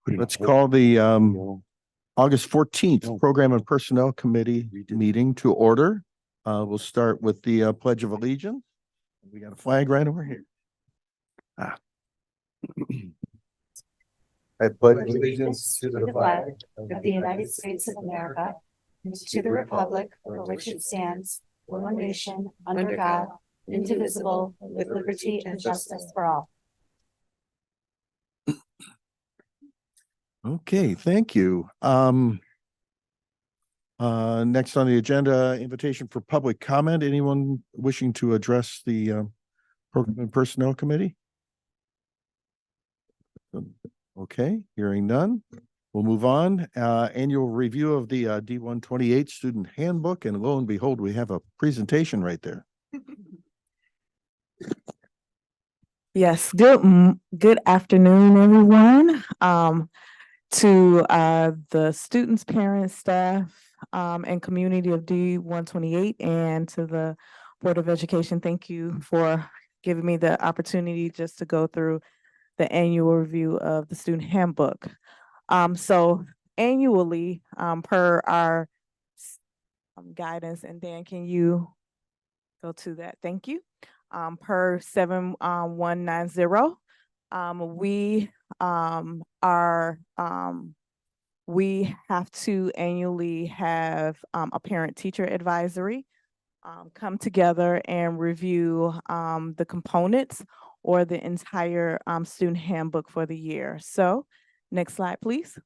Let's call the August 14th Program and Personnel Committee meeting to order. We'll start with the Pledge of Allegiance. We got a flag right over here. I pledge allegiance to the flag of the United States of America and to the republic for which it stands, one nation, under God, indivisible, with liberty and justice for all. Okay, thank you. Next on the agenda, invitation for public comment. Anyone wishing to address the Program and Personnel Committee? Okay, hearing none. We'll move on. Annual review of the D128 Student Handbook, and lo and behold, we have a presentation right there. Yes, good afternoon, everyone. To the students, parents, staff, and community of D128, and to the Board of Education, thank you for giving me the opportunity just to go through the annual review of the student handbook. So annually, per our guidance, and Dan, can you go to that? Thank you. Per 7190, we have to annually have a parent-teacher advisory come together and review the components or the entire student handbook for the year. So next slide, please.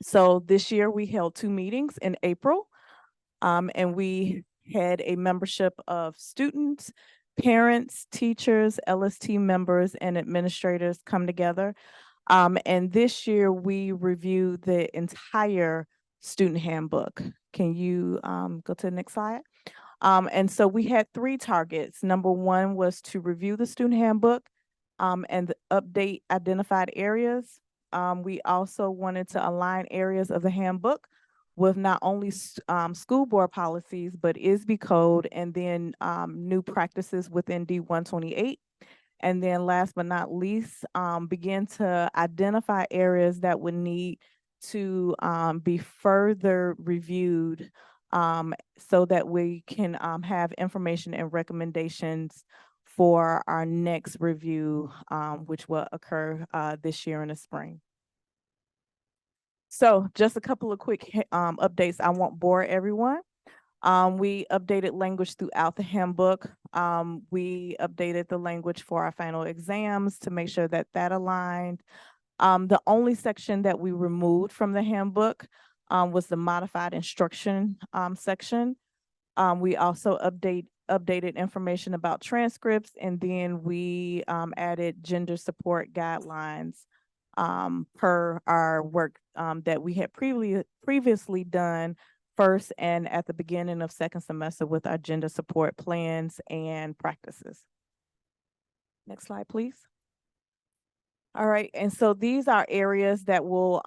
So this year we held 2 meetings in April, and we had a membership of students, parents, teachers, LST members, and administrators come together. And this year we reviewed the entire student handbook. Can you go to the next slide? And so we had 3 targets. Number 1 was to review the student handbook and update identified areas. We also wanted to align areas of the handbook with not only school board policies, but ISB code, and then new practices within D128. And then last but not least, begin to identify areas that would need to be further reviewed so that we can have information and recommendations for our next review, which will occur this year in the spring. So just a couple of quick updates. I won't bore everyone. We updated language throughout the handbook. We updated the language for our final exams to make sure that that aligned. The only section that we removed from the handbook was the modified instruction section. We also updated information about transcripts, and then we added gender support guidelines per our work that we had previously done first and at the beginning of second semester with our gender support plans and practices. Next slide, please. All right, and so these are areas that will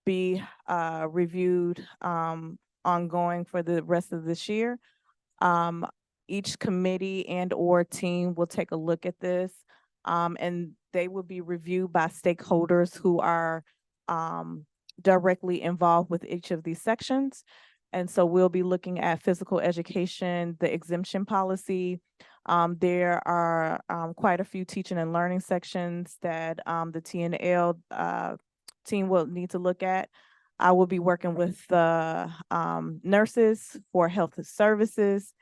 be reviewed ongoing for the rest of this year. Each committee and or team will take a look at this, and they will be reviewed by stakeholders who are directly involved with each of these sections. And so we'll be looking at physical education, the exemption policy. There are quite a few teaching and learning sections that the T&L team will need to look at. I will be working with the nurses for health services,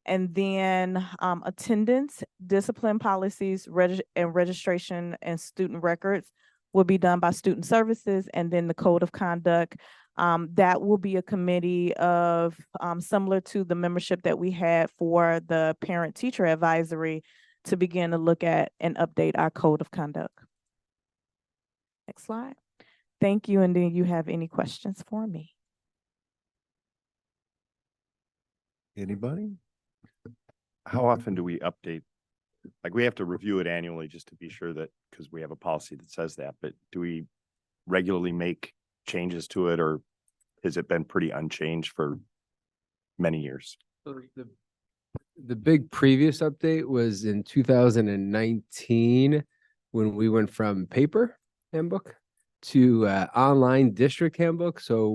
and then attendance, discipline policies, and registration and student records will be done by student services, and then the code of conduct. That will be a committee of similar to the membership that we had for the parent-teacher advisory to begin to look at and update our code of conduct. Next slide. Thank you, and then you have any questions for me? Anybody? How often do we update? Like, we have to review it annually just to be sure that, because we have a policy that says that, but do we regularly make changes to it, or has it been pretty unchanged for many years? So the big previous update was in 2019 when we went from paper handbook to online district handbook. So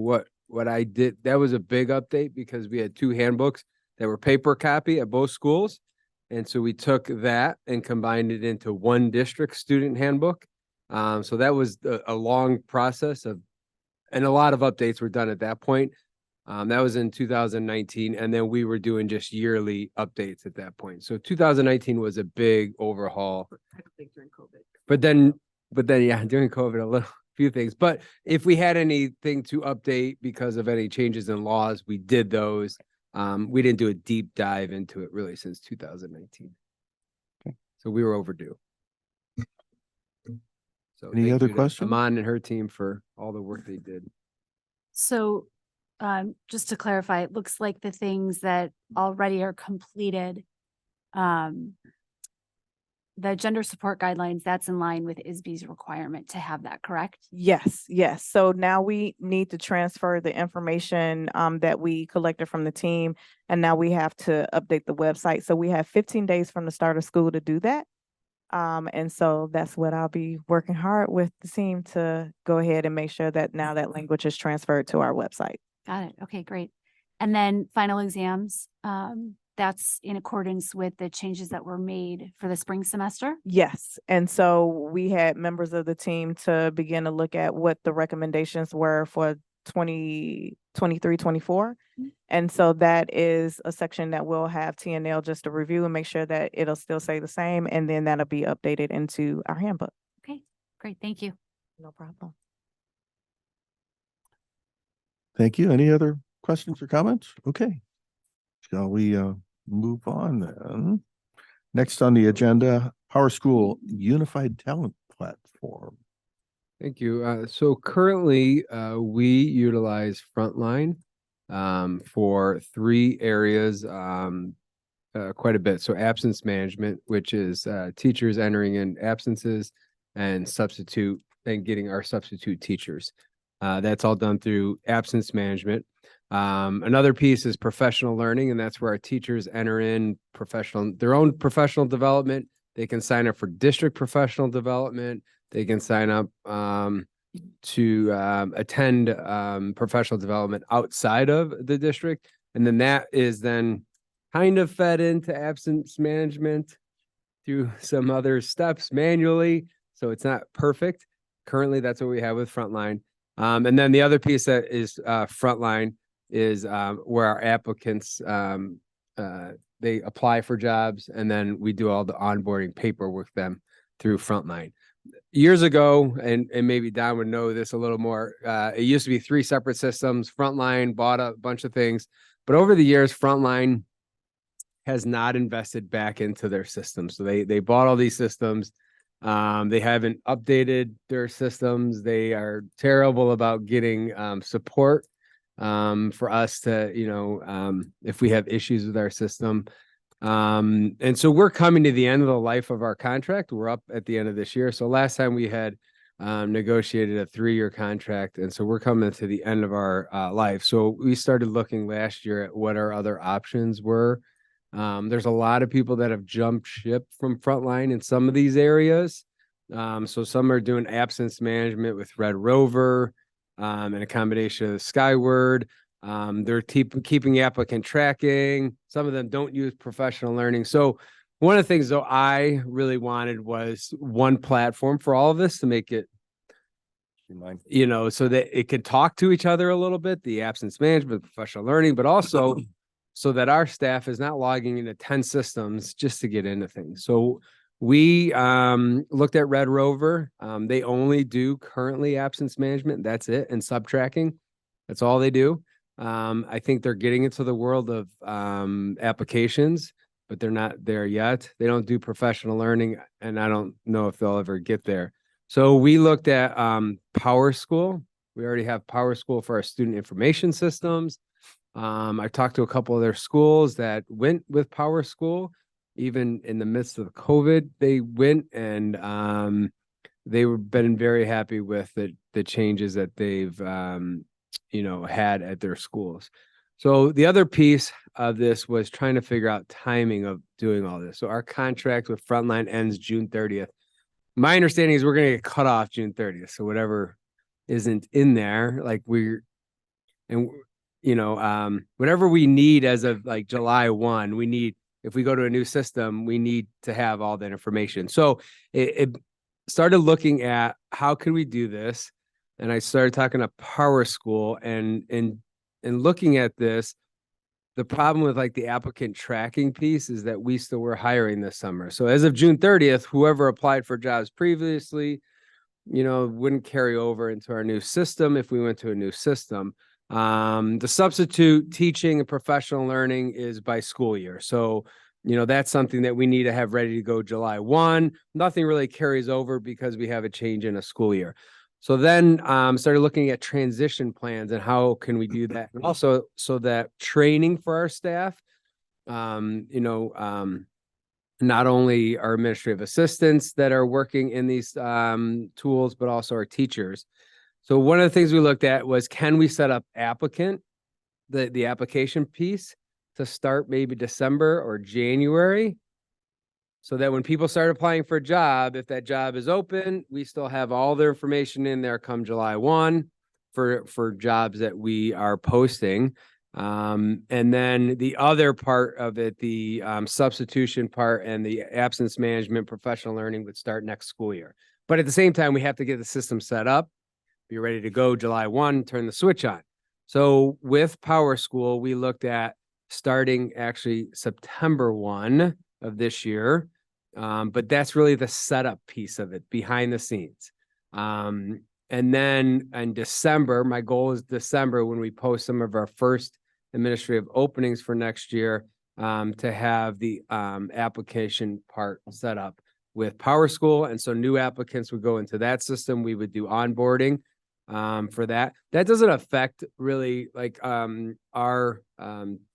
what I did, that was a big update because we had two handbooks that were paper copy at both schools. And so we took that and combined it into one district student handbook. So that was a long process and a lot of updates were done at that point. That was in 2019. And then we were doing just yearly updates at that point. So 2019 was a big overhaul. But then, yeah, during COVID, few things. But if we had anything to update because of any changes in laws, we did those. We didn't do a deep dive into it really since 2019. Okay. So we were overdue. So Any thank other you to questions? Aman and her team for all the work they did. So, just to clarify, it looks like the things that already are completed, the gender support guidelines, that's in line with ISB's requirement to have that, correct? Yes, yes. So now we need to transfer the information that we collected from the team, and now we have to update the website. So we have 15 days from the start of school to do that. And so that's what I'll be working hard with the team to go ahead and make sure that now that language is transferred to our website. Got it. Okay, great. And then final exams, that's in accordance with the changes that were made for the spring semester? Yes. And so we had members of the team to begin to look at what the recommendations were for 2023-24. And so that is a section that we'll have TNL just to review and make sure that it'll still say the same. And then that'll be updated into our handbook. Okay, great. Thank you. No problem. Thank you. Any other questions or comments? Okay. Shall we move on then? Next on the agenda, Power School Unified Talent Platform. Thank you. So currently, we utilize Frontline for 3 areas quite a bit. So absence management, which is teachers entering in absences and substitute and getting our substitute teachers. That's all done through absence management. Another piece is professional learning, and that's where our teachers enter in their own professional development. They can sign up for district professional development. They can sign up to attend professional development outside of the district. And then that is then kind of fed into absence management through some other steps manually. So it's not perfect. Currently, that's what we have with Frontline. And then the other piece that is Frontline is where our applicants, they apply for jobs, and then we do all the onboarding paperwork them through Frontline. Years ago, and maybe Don would know this a little more, it used to be 3 separate systems. Frontline bought a bunch of things, but over the years, Frontline has not invested back into their system. So they bought all these systems. They haven't updated their systems. They are terrible about getting support for us to, if we have issues with our system. And so we're coming to the end of the life of our contract. We're up at the end of this year. So last time we had negotiated a 3-year contract. And so we're coming to the end of our life. So we started looking last year at what our other options were. There's a lot of people that have jumped ship from Frontline in some of these areas. So some are doing absence management with Red Rover and a combination of Skyward. They're keeping applicant tracking. Some of them don't use professional learning. So one of the things though I really wanted was one platform for all of this to make it, so that it could talk to each other a little bit, the absence management, professional learning, but also so that our staff is not logging into 10 systems just to get into things. So we looked at Red Rover. They only do currently absence management. That's it. And subtracking. That's all they do. I think they're getting into the world of applications, but they're not there yet. They don't do professional learning, and I don't know if they'll ever get there. So we looked at Power School. We already have Power School for our student information systems. I talked to a couple of their schools that went with Power School. Even in the midst of COVID, they went, and they've been very happy with the changes that they've had at their schools. So the other piece of this was trying to figure out timing of doing all this. So our contract with Frontline ends June 30th. My understanding is we're going to get cut off June 30th. So whatever isn't in there, like whatever we need as of like July 1, if we go to a new system, we need to have all that information. So it started looking at how can we do this? And I started talking to Power School and looking at this. The problem with like the applicant tracking piece is that we still were hiring this summer. So as of June 30th, whoever applied for jobs previously, wouldn't carry over into our new system if we went to a new system. The substitute teaching and professional learning is by school year. So, that's something that we need to have ready to go July 1. Nothing really carries over because we have a change in a school year. So then started looking at transition plans and how can we do that? And also so that training for our staff, not only our administrative assistants that are working in these tools, but also our teachers. So one of the things we looked at was, can we set up the application piece to start maybe December or January? So that when people start applying for a job, if that job is open, we still have all their information in there come July 1 for jobs that we are posting. And then the other part of it, the substitution part and the absence management professional learning would start next school year. But at the same time, we have to get the system set up, be ready to go July 1, turn the switch on. So with Power School, we looked at starting actually September 1 of this year. But that's really the setup piece of it behind the scenes. And then in December, my goal is December when we post some of our first administrative openings for next year, to have the application part set up with Power School. And so new applicants would go into that system. We would do onboarding for that. That doesn't affect really like our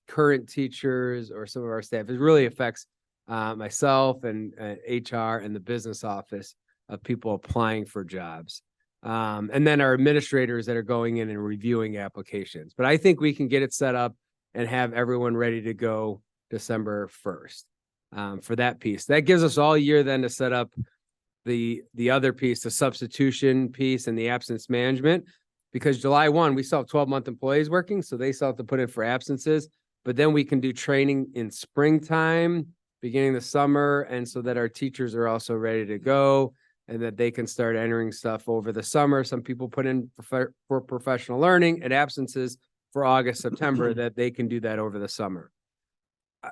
current teachers or some of our staff. It really affects myself and HR and the business office of people applying for jobs. And then our administrators that are going in and reviewing applications. But I think we can get it set up and have everyone ready to go December 1st for that piece. That gives us all year then to set up the other piece, the substitution piece and the absence management, because July 1, we still have 12-month employees working. So they still have to put in for absences, but then we can do training in springtime, beginning of the summer. And so that our teachers are also ready to go and that they can start entering stuff over the summer. Some people put in for professional learning and absences for August, September, that they can do that over the summer.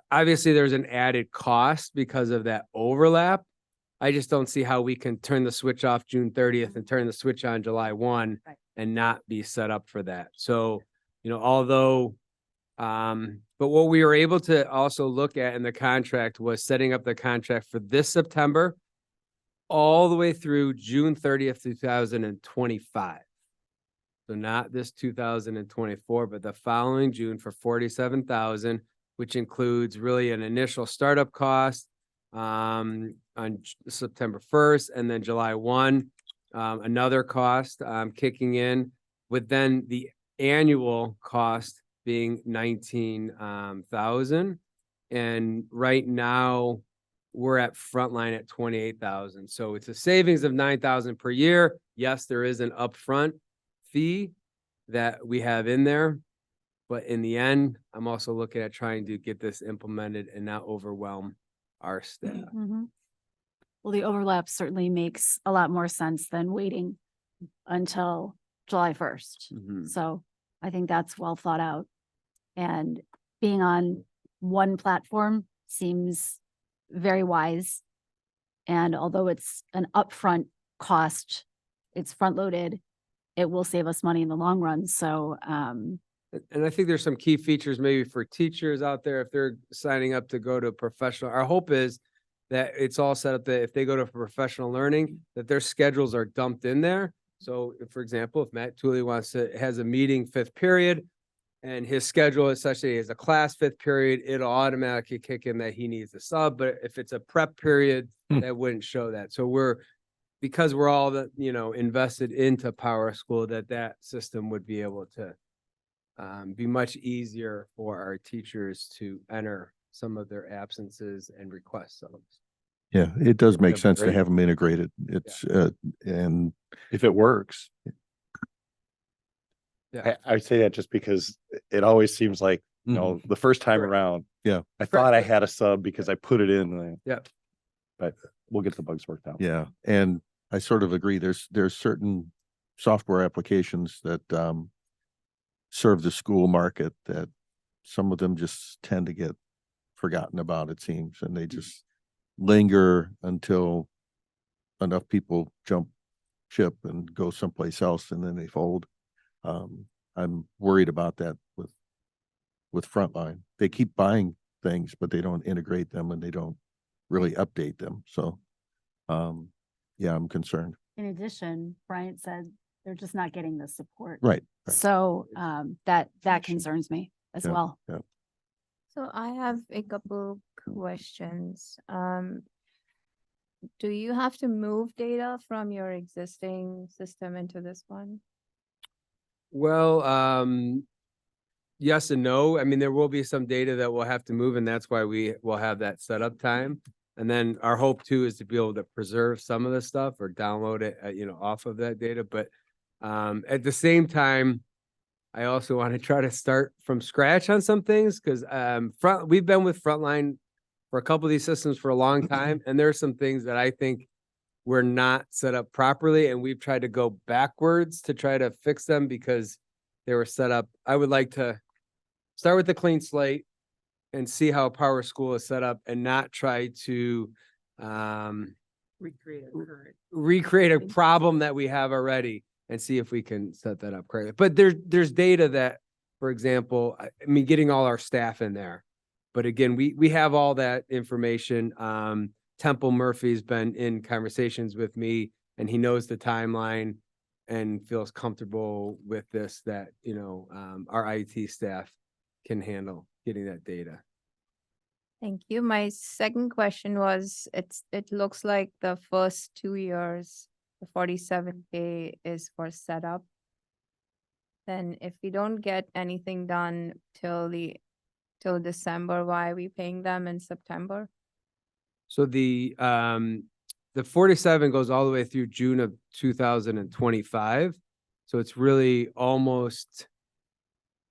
Obviously, there's an added cost because of that overlap. I just don't see how we can turn the switch off June 30th and turn the switch on July 1 and not be set up for that. So, although, but what we were able to also look at in the contract was setting up the contract for this September all the way through June 30th, 2025. So not this 2024, but the following June for $47,000, which includes really an initial startup cost on September 1st, and then July 1, another cost kicking in, with then the annual cost being $19,000. And right now we're at frontline at $28,000. So it's a savings of $9,000 per year. Yes, there is an upfront fee that we have in there, but in the end, I'm also looking at trying to get this implemented and not overwhelm our staff. Mhm. Well, the overlap certainly makes a lot more sense than waiting until July 1st. Mhm. So I think that's well thought out. And being on one platform seems very wise. And although it's an upfront cost, it's front loaded, it will save us money in the long run. So, And I think there's some key features maybe for teachers out there if they're signing up to go to professional. Our hope is that it's all set up that if they go to professional learning, that their schedules are dumped in there. So for example, if Matt Tooley has a meeting 5th period and his schedule is such that he has a class 5th period, it'll automatically kick in that he needs a sub. But if it's a prep period, that wouldn't show that. So because we're all invested into Power School, that system would be able to be much easier for our teachers to enter some of their absences and request subs. Yeah, it does make Yeah, sense to great. have them integrated. It's, and If it works. I say that just because it always seems like, you know, the first time Correct. around. Yeah. I thought I had a sub because I put it in. Yeah. But we'll get the bugs worked out. Yeah, and I sort of agree. There's certain software applications that serve the school market that some of them just tend to get forgotten about, it seems, and they just linger until enough people jump ship and go someplace else and then they fold. I'm worried about that with Frontline. They keep buying things, but they don't integrate them and they don't really update them. So yeah, I'm concerned. In addition, Bryant said they're just not getting the support. Right. Right. So that concerns me as Yeah. well. Yeah. So I have a couple questions. Do you have to move data from your existing system into this one? Well, yes and no. I mean, there will be some data that we'll have to move, and that's why we will have that setup time. And then our hope too is to be able to preserve some of the stuff or download it, off of that data. But at the same time, I also want to try to start from scratch on some things because we've been with Frontline for a couple of these systems for a long time, and there are some things that I think were not set up properly, and we've tried to go backwards to try to fix them because they were set up. I would like to start with the clean slate and see how Power School is set up and not try to recreate a problem that we have already and see if we can set that up correctly. But there's data that, for example, I mean, getting all our staff in there. But again, we have all that information. Temple Murphy's been in conversations with me and he knows the timeline and feels comfortable with this, that, our IT staff can handle getting that data. Thank you. My second question was, it looks like the first 2 years, the 47K is for setup. Then if we don't get anything done till December, why are we paying them in September? So the 47 goes all the way through June of 2025. So it's really almost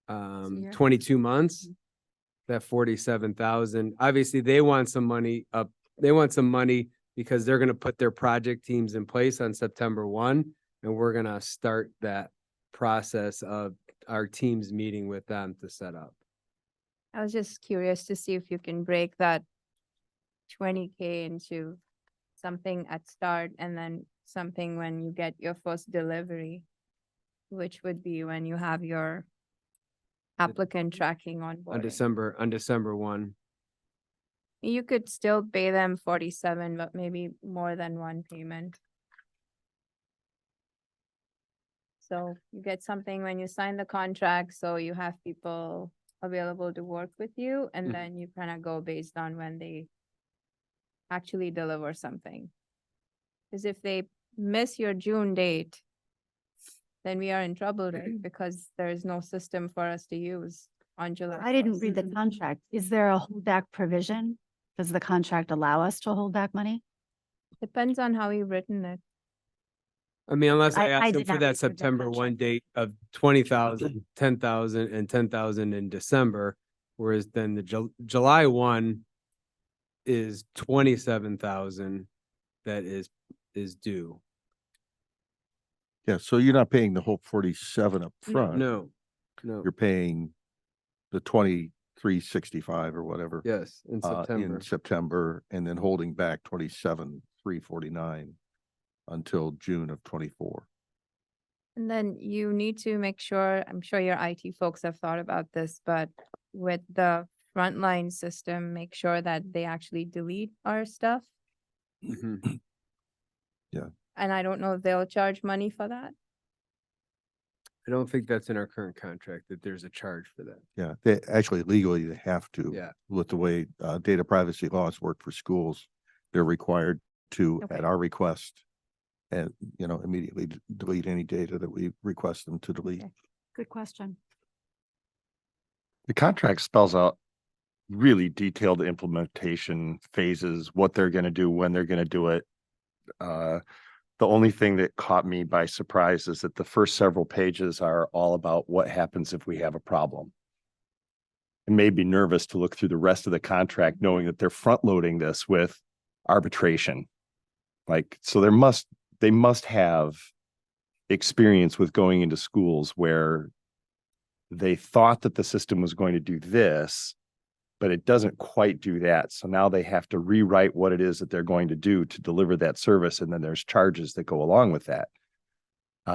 year. 22 months. That 47,000. Obviously, they want some money up. They want some money because they're going to put their project teams in place on September 1, and we're going to start that process of our teams meeting with them to set up. I was just curious to see if you can break that 20K into something at start and then something when you get your first delivery, which would be when you have your applicant tracking on board. On December 1. You could still pay them 47, but maybe more than one payment. So you get something when you sign the contract, so you have people available to work with you, and Mhm. then you kind of go based on when they actually deliver something. Because if they miss your June date, then we are in trouble, right? Because there is no system for us to use on July. I didn't 1st. read the contract. Is there a holdback provision? Does the contract allow us to hold back money? Depends on how you've written it. I mean, unless I I ask them did for not that read through the September 1 contract. date of 20,000, 10,000 and 10,000 in December, whereas then the July 1 is 27,000 that is due. Yeah, so you're not paying the whole 47 up front. No. You're paying the 2365 or whatever Yes, in September. in September, and then holding back 27,349 until June of 24. And then you need to make sure, I'm sure your IT folks have thought about this, but with the frontline system, make sure that they actually delete our stuff. Mhm. And I don't know if they'll charge money for that. I don't think that's in our current contract, that there's a charge for that. Yeah, they actually legally they have to. Yeah. With the way data privacy laws work for schools, they're required to, at Okay. our request, and immediately delete any data that we request them to delete. Okay. Good question. The contract spells out really detailed implementation phases, what they're going to do, when they're going to do it. The only thing that caught me by surprise is that the first several pages are all about what happens if we have a problem. It made me nervous to look through the rest of the contract, knowing that they're front loading this with arbitration. Like, so they must have experience with going into schools where they thought that the system was going to do this, but it doesn't quite do that. So now they have to rewrite what it is that they're going to do to deliver that service. And then there's charges that go along with that. We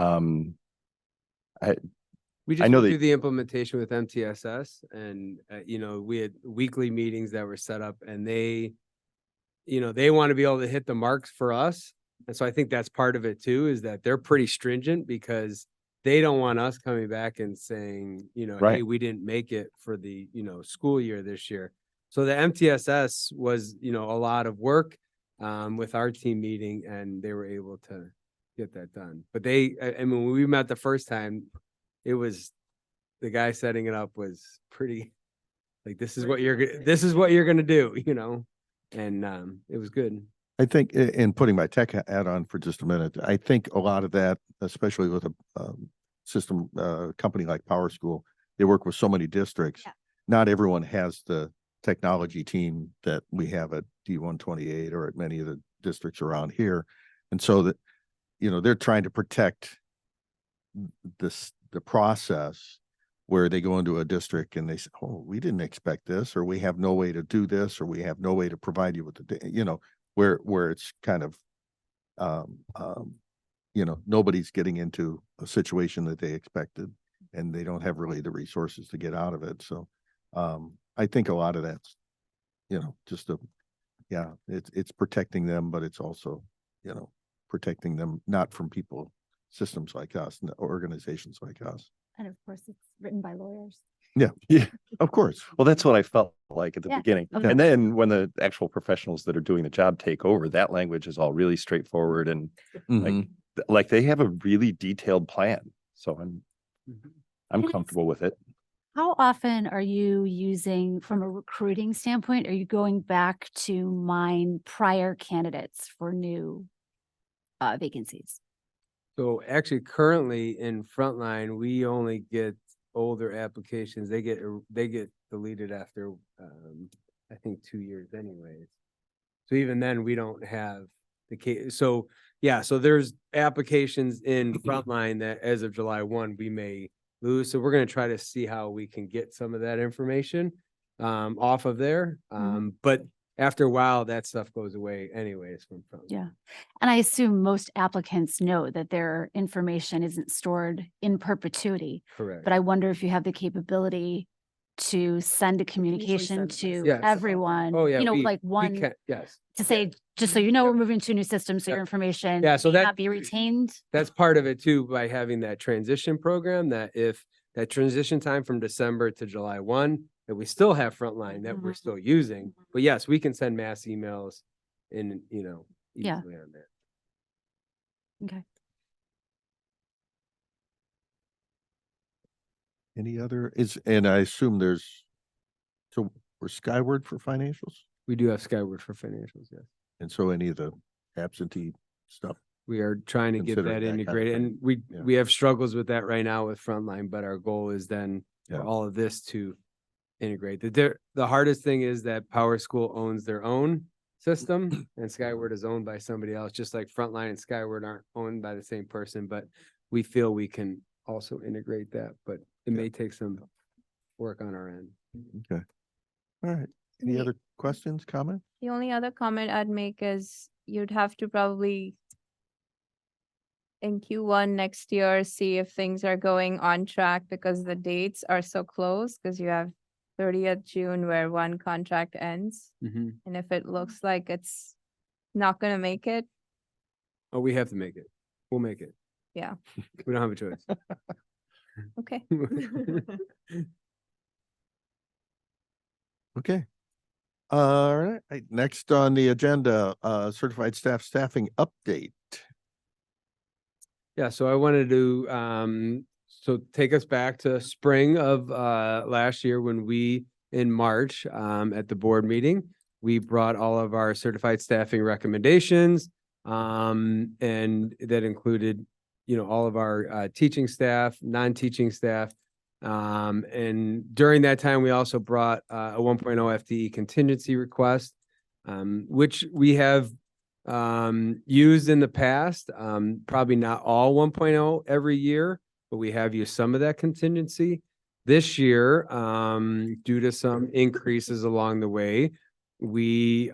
I just know went that- through the implementation with MTSS and, we had weekly meetings that were set up and they want to be able to hit the marks for us. And so I think that's part of it too, is that they're pretty stringent because they don't want us coming back and saying, hey, Right. we didn't make it for the, school year this year. So the MTSS was, a lot of work with our team meeting and they were able to get that done. But I mean, when we met the first time, it was, the guy setting it up was pretty, like, this is what you're going to do, and it was good. I think in putting my tech hat on for just a minute, I think a lot of that, especially with a system company like Power School, they work with so many districts. Yeah. Not everyone has the technology team that we have at D128 or at many of the districts around here. And so that, they're trying to protect the process where they go into a district and they say, oh, we didn't expect this, or we have no way to do this, or we have no way to provide you with the, where it's kind of, nobody's getting into a situation that they expected and they don't have really the resources to get out of it. So, I think a lot of that's, it's protecting them, but it's also, protecting them not from people, systems like us, organizations like us. And of course, it's written by lawyers. Yeah, of course. Well, that's what I felt like at the Yeah. beginning. Okay. And then when the actual professionals that are doing the job take over, that language is all really straightforward and Mhm. like they have a really detailed plan. So I'm Can I comfortable with it. How often are you using, from a recruiting standpoint, are you going back to mine prior candidates for new vacancies? So actually currently in frontline, we only get older applications. They get deleted after, I think 2 years anyways. So even then we don't have the case. So yeah, so there's applications in frontline that as of July 1, we may lose. So we're going to try to see how we can get some of that information off of there. But after a while, that stuff goes away anyways from frontline. Yeah. And I assume most applicants know that their information isn't stored in perpetuity, Correct. but I wonder if you have the capability to send a communication to Yes. everyone, Oh, yeah. like we one can, yes. to say, just so you know, we're moving to a new system, so Yep. your information Yeah, so may that- not be retained. That's part of it too, by having that transition program, that if that transition time from December to July 1, that we still have frontline that we're still using. But yes, we can send mass emails and, Yeah. easily on that. Okay. Any other and I assume so we're Skyward for financials? We do have Skyward for financials, yes. And so any of the absentee stuff. We are trying to get Considering that that kind of integrated, thing. and Yeah. we have struggles with that right now with frontline, but our goal is then for Yeah. all of this to integrate. The hardest thing is that Power School owns their own system and Skyward is owned by somebody else, just like Frontline and Skyward aren't owned by the same person, but we feel we can also integrate that, but it may take some work on our end. Okay. All right. Any The- other questions, comments? The only other comment I'd make is you'd have to probably in Q1 next year, see if things are going on track because the dates are so close, because you have 30th June where one contract ends. Mhm. And if it looks like it's not gonna make it, Oh, we have to make it. We'll make it. Yeah. We don't have a choice. okay. Okay. All right. Next on the agenda, certified staffing update. Yeah, so I wanted to so take us back to spring of last year when we in March at the board meeting, we brought all of our certified staffing recommendations And that included, all of our teaching staff, non-teaching staff. And during that time, we also brought a 1.0 FTE contingency request, which we have used in the past, probably not all 1.0 every year, but we have used some of that contingency. This year, due to some increases along the way, we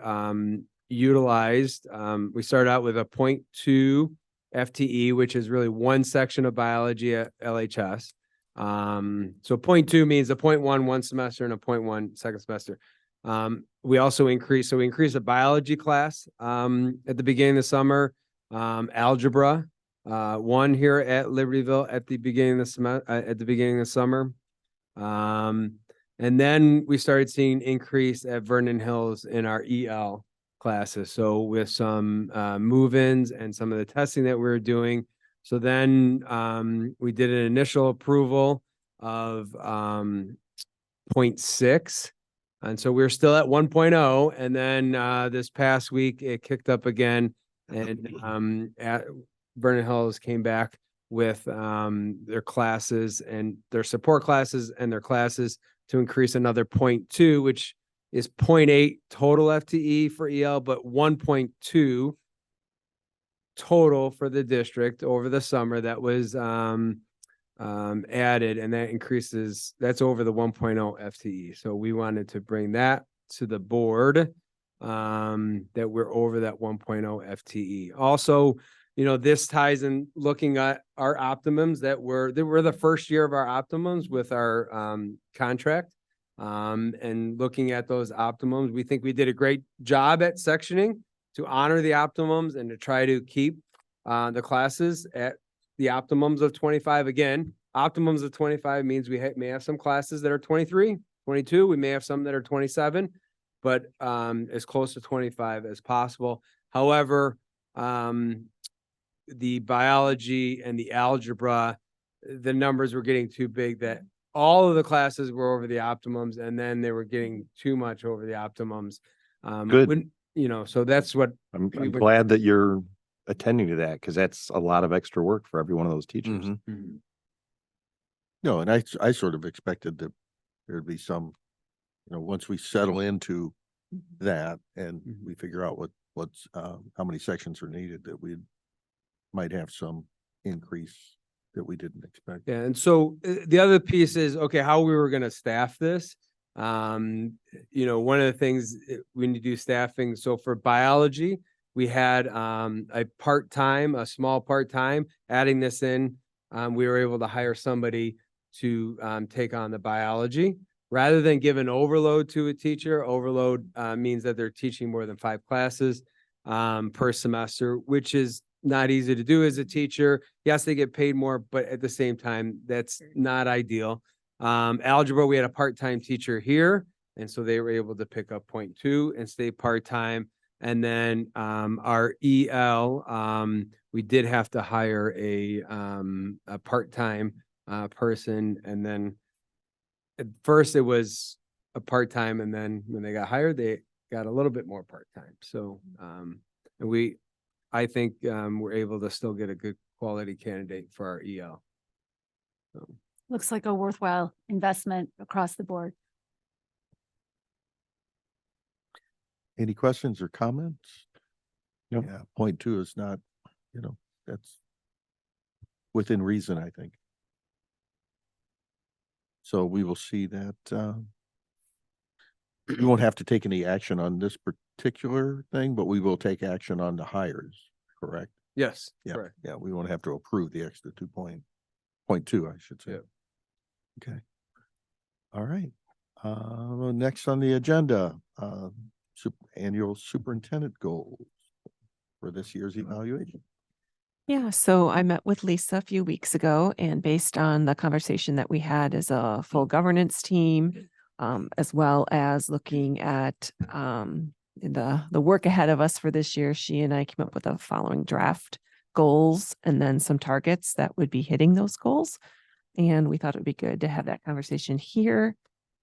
utilized, we started out with a 0.2 FTE, which is really one section of biology at LHS. So 0.2 means a 0.1 one semester and a 0.1 second semester. We also increased a biology class at the beginning of the summer, algebra 1 here at Libertyville at the beginning of the summer. And then we started seeing increase at Vernon Hills in our EL classes. So with some move-ins and some of the testing that we were doing. So then we did an initial approval of 0.6. And so we're still at 1.0. And then this past week, it kicked up again. And at Vernon Hills came back with their classes and their support classes and their classes to increase another 0.2, which is 0.8 total FTE for EL, but 1.2 total for the district over the summer that was added, and that increases, that's over the 1.0 FTE. So we wanted to bring that to the board, that we're over that 1.0 FTE. Also, this ties in looking at our optimums that were the first year of our optimums with our contract. And looking at those optimums, we think we did a great job at sectioning to honor the optimums and to try to keep the classes at the optimums of 25. Again, optimums of 25 means we may have some classes that are 23, 22. We may have some that are 27, but as close to 25 as possible. However, the biology and the algebra, the numbers were getting too big that all of the classes were over the optimums, and then they were getting too much over the optimums. Good. So that's what I'm glad that you're attending to that, because that's a lot of extra work for every one of those teachers. Mhm. No, and I sort of expected that there'd be some, once we settle into that and we figure out what's how many sections are needed, that we might have some increase that we didn't expect. Yeah, and so the other piece is, okay, how we were going to staff this. One of the things we need to do staffing. So for biology, we had a small part-time. Adding this in, we were able to hire somebody to take on the biology. Rather than give an overload to a teacher, overload means that they're teaching more than 5 classes per semester, which is not easy to do as a teacher. Yes, they get paid more, but at the same time, that's not ideal. Algebra, we had a part-time teacher here, and so they were able to pick up 0.2 and stay part-time. And then our EL, we did have to hire a part-time person. And then at first it was a part-time, and then when they got hired, they got a little bit more part-time. So, and I think we're able to still get a good quality candidate for our EL. So. Looks like a worthwhile investment across the board. Any questions or comments? Nope. Yeah, 0.2 is not, that's within reason, I think. So we will see that. We won't have to take any action on this particular thing, but we will take action on the hires, correct? Yes. Yeah, correct. yeah, we won't have to approve the extra 2.2, I should say. Yep. Okay. All right. Next on the agenda, annual superintendent goals for this year's evaluation. Yeah, so I met with Lisa a few weeks ago, and based on the conversation that we had as a full governance team, as well as looking at the work ahead of us for this year, she and I came up with the following draft goals and then some targets that would be hitting those goals. And we thought it would be good to have that conversation here,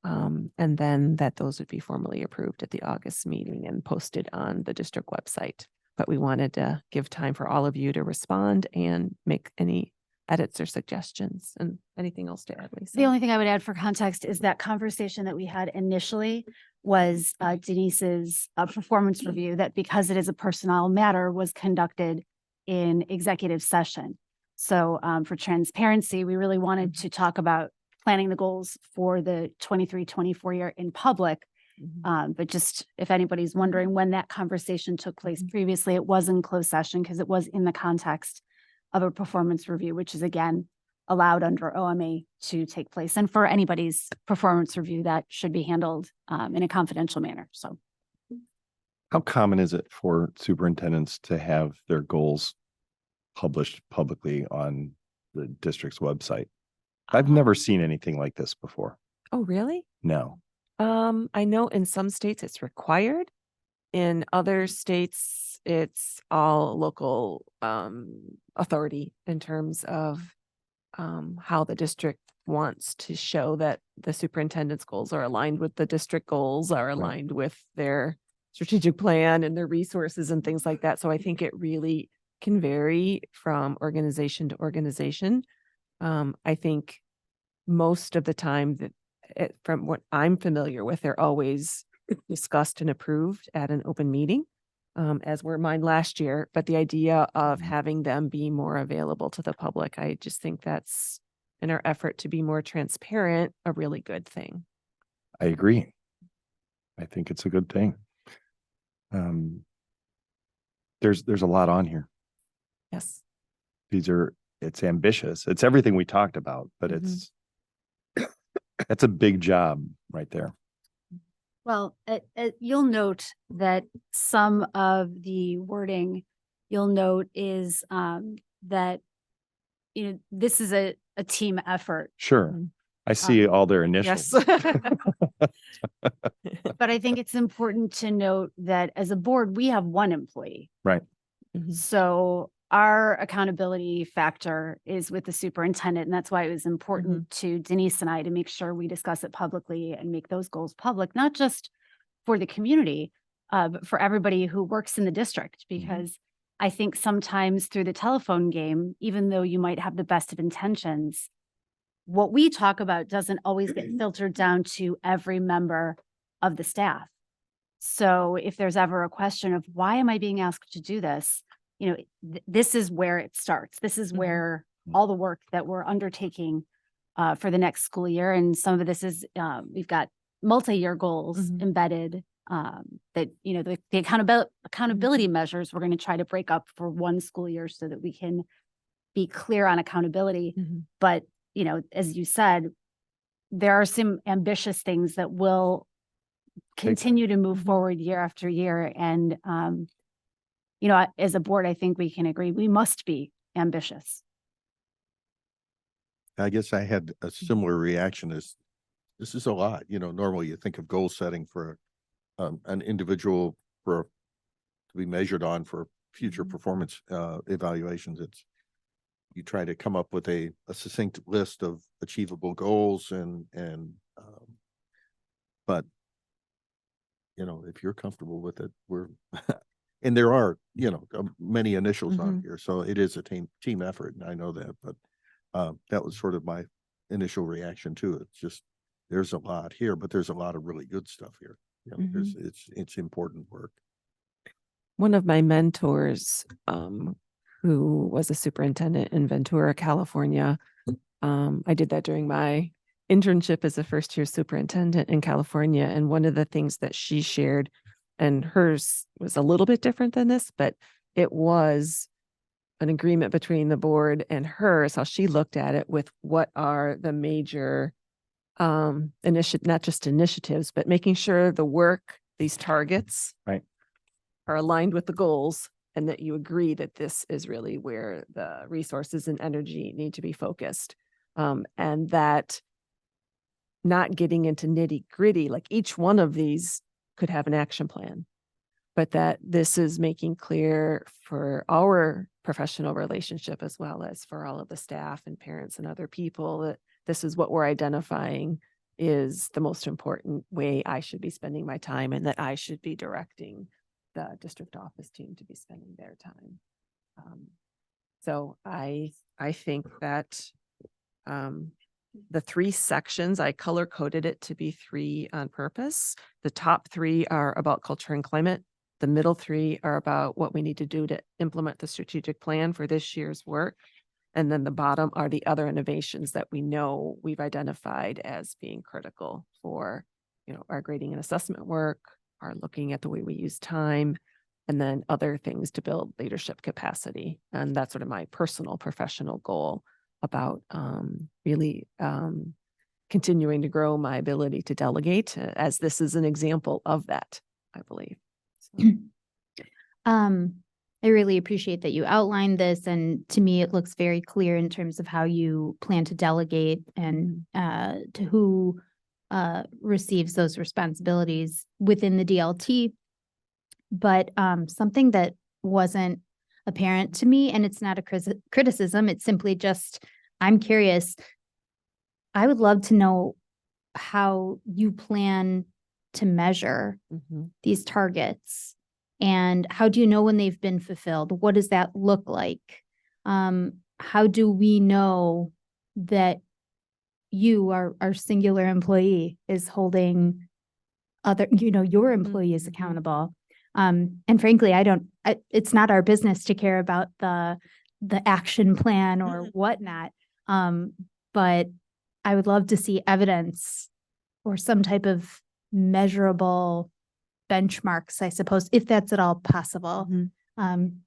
and then that those would be formally approved at the August meeting and posted on the district website. but we wanted to give time for all of you to respond and make any edits or suggestions. And anything else to add, Lisa? The only thing I would add for context is that conversation that we had initially was Denise's performance review, that because it is a personnel matter was conducted in executive session. So for transparency, we really wanted to talk about planning the goals for the 23-24 year in public. But just if anybody's wondering when that conversation took place previously, it was in closed session because it was in the context of a performance review, which is again allowed under OMA to take place. And for anybody's performance review, that should be handled in a confidential manner. So How common is it for superintendents to have their goals published publicly on the district's website? I've never seen anything like this before. Oh, really? No. I know in some states it's required. In other states, it's all local authority in terms of how the district wants to show that the superintendent's goals are aligned with the district goals, are aligned with their strategic plan and their resources and things like that. So I think it really can vary from organization to organization. I think most of the time that from what I'm familiar with, they're always discussed and approved at an open meeting, as were mine last year. But the idea of having them be more available to the public, I just think that's, in our effort to be more transparent, a really good thing. I agree. I think it's a good thing. There's a lot on here. Yes. It's ambitious. It's everything we talked about, but that's a big job right there. well, you'll note that some of the wording you'll note is that, this is a team effort. Sure. I see all their initials. Yes. But I think it's important to note that as a board, we have one employee. Right. So our accountability factor is with the superintendent. And that's why it was important to Denise and I to make sure we discuss it publicly and make those goals public, not just for the community, but for everybody who works in the district. Because I think sometimes through the telephone game, even though you might have the best of intentions, what we talk about doesn't always get filtered down to every member of the staff. So if there's ever a question of why am I being asked to do this, this is where it starts. This is where all the work that we're undertaking for the next school year. And some of this is, we've got multi-year goals embedded that, the accountability measures, we're going to try to break up for one school year so that we can be clear on accountability. But, as you said, there are some ambitious things that will continue to move forward year after year. And, as a board, I think we can agree we must be ambitious. I guess I had a similar reaction as this is a lot, normally you think of goal setting for an individual to be measured on for future performance evaluations. You try to come up with a succinct list of achievable goals but if you're comfortable with it, and there are, many initials on here, so it is a team effort, and I know that, but that was sort of my initial reaction to it. It's just, there's a lot here, but there's a lot of really good stuff here. It's important work. One of my mentors, who was a superintendent in Ventura, California, I did that during my internship as a first-year superintendent in California. And one of the things that she shared, and hers was a little bit different than this, but it was an agreement between the board and hers, how she looked at it with what are the major not just initiatives, but making sure the work, these targets are aligned with the goals, and that you agree that this is really where the resources and energy need to be focused. And that not getting into nitty gritty, like each one of these could have an action plan, but that this is making clear for our professional relationship as well as for all of the staff and parents and other people that this is what we're identifying is the most important way I should be spending my time, and that I should be directing the district office team to be spending their time. So I think that the three sections, I color coded it to be three on purpose. The top three are about culture and climate. The middle three are about what we need to do to implement the strategic plan for this year's work. And then the bottom are the other innovations that we know we've identified as being critical for, our grading and assessment work, our looking at the way we use time, and then other things to build leadership capacity. And that's sort of my personal professional goal about really continuing to grow my ability to delegate, as this is an example of that, I believe. So. I really appreciate that you outlined this, and to me, it looks very clear in terms of how you plan to delegate and to who receives those responsibilities within the DLT. But something that wasn't apparent to me, and it's not a criticism, it's simply just, I'm curious. I would love to know how you plan to measure these targets. And how do you know when they've been fulfilled? What does that look like? How do we know that you, our singular employee, is holding your employees accountable? And frankly, it's not our business to care about the action plan or whatnot. But I would love to see evidence or some type of measurable benchmarks, I suppose, if that's at all possible,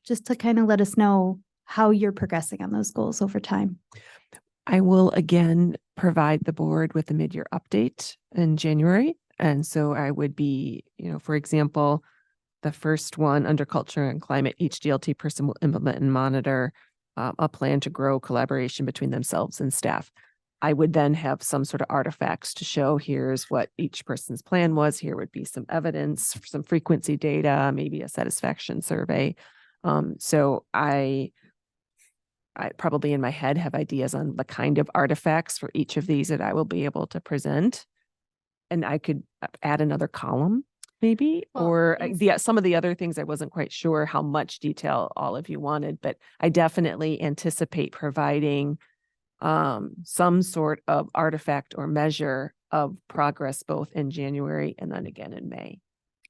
just to kind of let us know how you're progressing on those goals over time. I will again provide the board with a mid-year update in January. And so I would be, for example, the first one under culture and climate, each DLT person will implement and monitor a plan to grow collaboration between themselves and staff. I would then have some sort of artifacts to show here's what each person's plan was. Here would be some evidence, some frequency data, maybe a satisfaction survey. So I probably in my head have ideas on the kind of artifacts for each of these that I will be able to present. And I could add another column maybe, or some of the other things I wasn't quite sure how much detail all of you wanted, but I definitely anticipate providing some sort of artifact or measure of progress both in January and then again in May.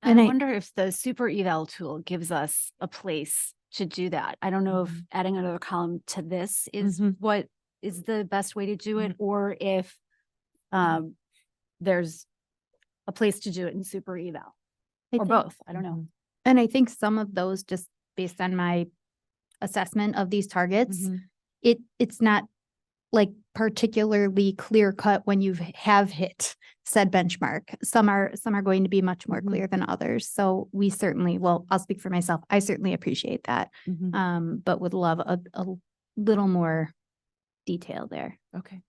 And I wonder if the super eval tool gives us a place to do that. I don't know if adding another column to this is what is the best way to do it, or if there's a place to do it in super eval or both. I don't know. And I think some of those, just based on my assessment of these targets, it's not like particularly clear cut when you have hit said benchmark. Some are going to be much more clear than others. So we certainly, I'll speak for myself. I certainly appreciate that. But would love a little more detail there. Okay.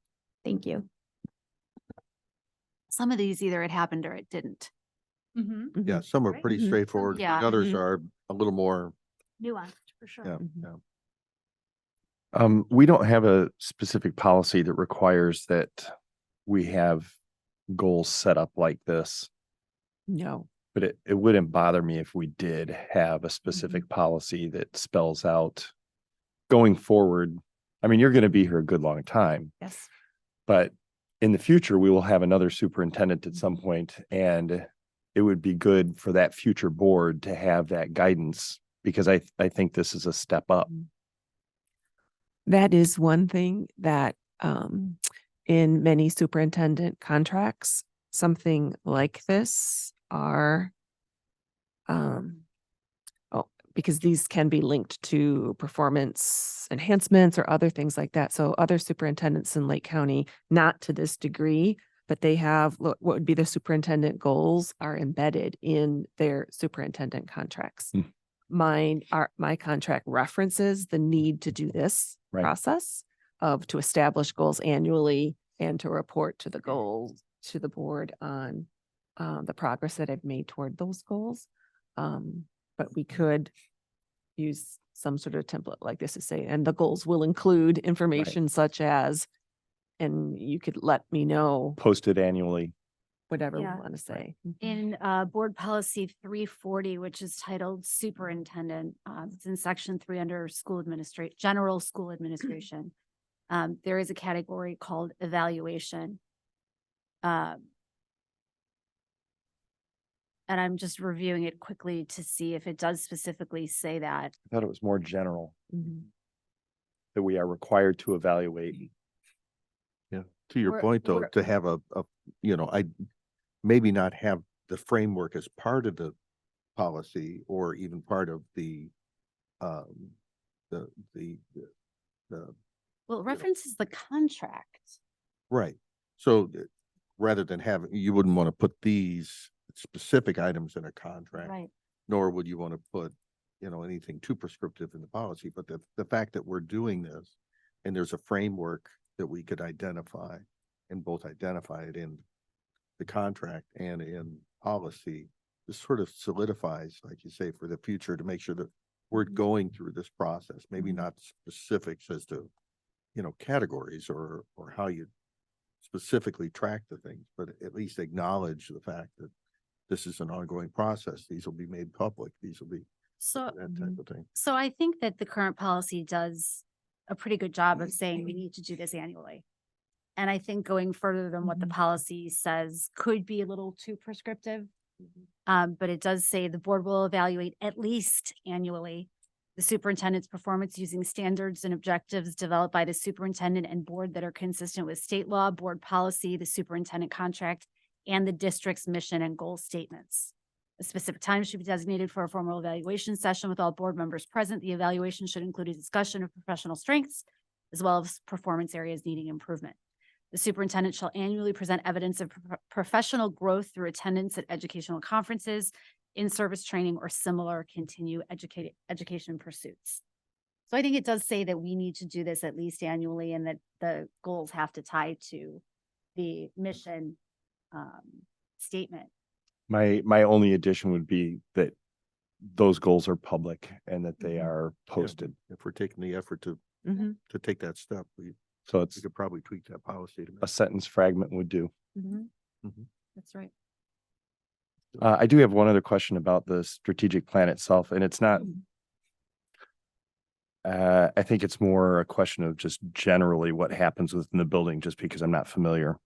Thank you. Some of these either it happened or it didn't. Yeah, some are pretty straightforward. Yeah. Others are a little more, Nuanced for sure. yeah. We don't have a specific policy that requires that we have goals set up like this, No. but it wouldn't bother me if we did have a specific policy that spells out going forward. I mean, you're going to be here a good long time, Yes. but in the future, we will have another superintendent at some point, and it would be good for that future board to have that guidance, because I think this is a step up. That is one thing that in many superintendent contracts, something like this are because these can be linked to performance enhancements or other things like that. So other superintendents in Lake County, not to this degree, but they have what would be the superintendent goals are embedded in their superintendent contracts. My contract references the need to do this process to establish goals annually and to report to the goals to the board on the progress that I've made toward those goals. But we could use some sort of template like this to say, and the goals will include information such as, and you could let me know. Posted annually. whatever we Yeah. want to say. In board policy 340, which is titled superintendent, it's in section 3 under general school administration. There is a category called evaluation. And I'm just reviewing it quickly to see if it does specifically say that. I thought it was more general, Mhm. that we are required to evaluate. Yeah, to your We're- point though, we're- to have I maybe not have the framework as part of the policy or even part of the the Well, it references the contract. right. So rather than having, you wouldn't want to put these specific items in a contract, Right. nor would you want to put, anything too prescriptive in the policy. But the fact that we're doing this and there's a framework that we could identify and both identify it in the contract and in policy, this sort of solidifies, like you say, for the future to make sure that we're going through this process, maybe not specifics as to, categories or how you specifically track the things, but at least acknowledge the fact that this is an ongoing process. These will be made public. These will be So, that type of thing. so I think that the current policy does a pretty good job of saying we need to do this annually. And I think going further than what the policy says could be a little too prescriptive. But it does say the board will evaluate at least annually the superintendent's performance using standards and objectives developed by the superintendent and board that are consistent with state law, board policy, the superintendent contract, and the district's mission and goal statements. A specific time should be designated for a formal evaluation session with all board members present. The evaluation should include a discussion of professional strengths as well as performance areas needing improvement. The superintendent shall annually present evidence of professional growth through attendance at educational conferences, in-service training, or similar education pursuits. So I think it does say that we need to do this at least annually and that the goals have to tie to the mission statement. My only addition would be that those goals are public and that they Mhm. are posted. If we're taking the effort to Mhm. take that step, we So it's could probably tweak that policy to a make. sentence fragment would do. Mhm. That's right. I do have one other question about the strategic plan itself, and it's not. I think it's more a question of just generally what happens within the building, just because I'm not familiar.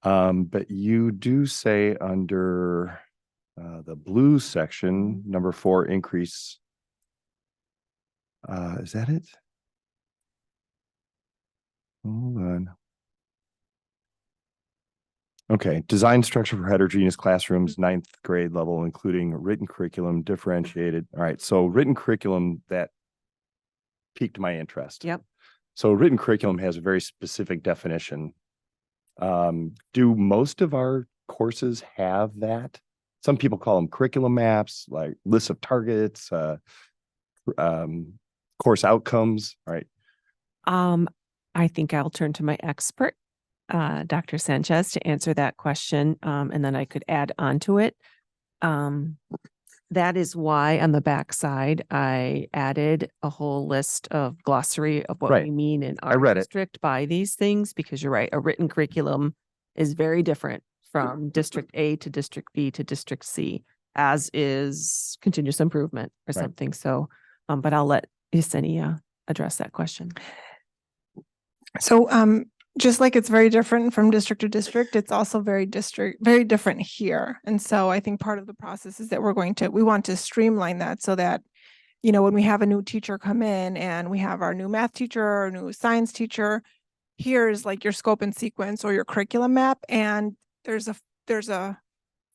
But you do say under the blue section, number 4, increase. Is that it? Hold on. Okay, design structure for heterogeneous classrooms, 9th grade level, including written curriculum, differentiated. All right, so written curriculum, that piqued my interest. Yep. So written curriculum has a very specific definition. Do most of our courses have that? Some people call them curriculum maps, like lists of targets, course outcomes, right? I think I'll turn to my expert, Dr. Sanchez, to answer that question, and then I could add on to it. That is why on the backside, I added a whole list of glossary of what Right. we mean in I our read it. district by these things, because you're right, a written curriculum is very different from District A to District B to District C, as is continuous improvement or Right. something. So, but I'll let Yesenia address that question. So just like it's very different from district to district, it's also very different here. And so I think part of the process is that we want to streamline that so that, when we have a new teacher come in and we have our new math teacher or new science teacher, here's like your scope and sequence or your curriculum map. And there's a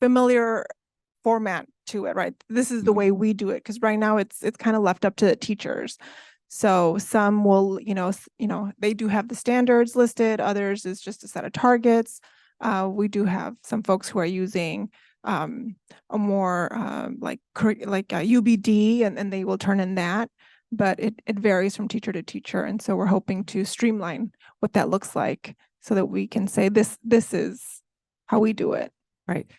familiar format to it, right? This is the way we do it. Because right now it's kind of left up to the teachers. So some will, they do have the standards listed. Others is just a set of targets. We do have some folks who are using a more like a UBD, and they will turn in that. But it varies from teacher to teacher, and so we're hoping to streamline what that looks like so that we can say this is how we do it. Right.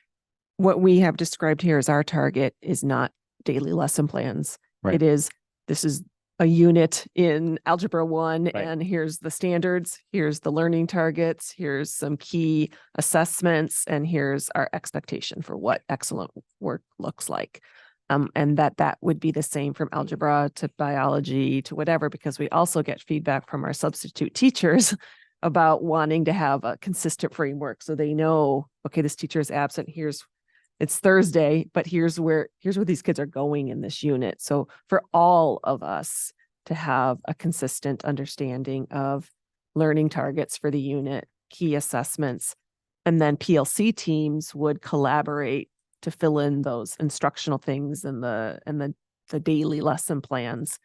What we have described here as our target is not daily lesson plans. Right. It is, this is a unit in Algebra 1 Right. and here's the standards, here's the learning targets, here's some key assessments, and here's our expectation for what excellent work looks like. And that would be the same from algebra to biology to whatever, because we also get feedback from our substitute teachers about wanting to have a consistent framework. So they know, okay, this teacher is absent. It's Thursday, but here's where these kids are going in this unit. So for all of us to have a consistent understanding of learning targets for the unit, key assessments, and then PLC teams would collaborate to fill in those instructional things and the daily lesson plans,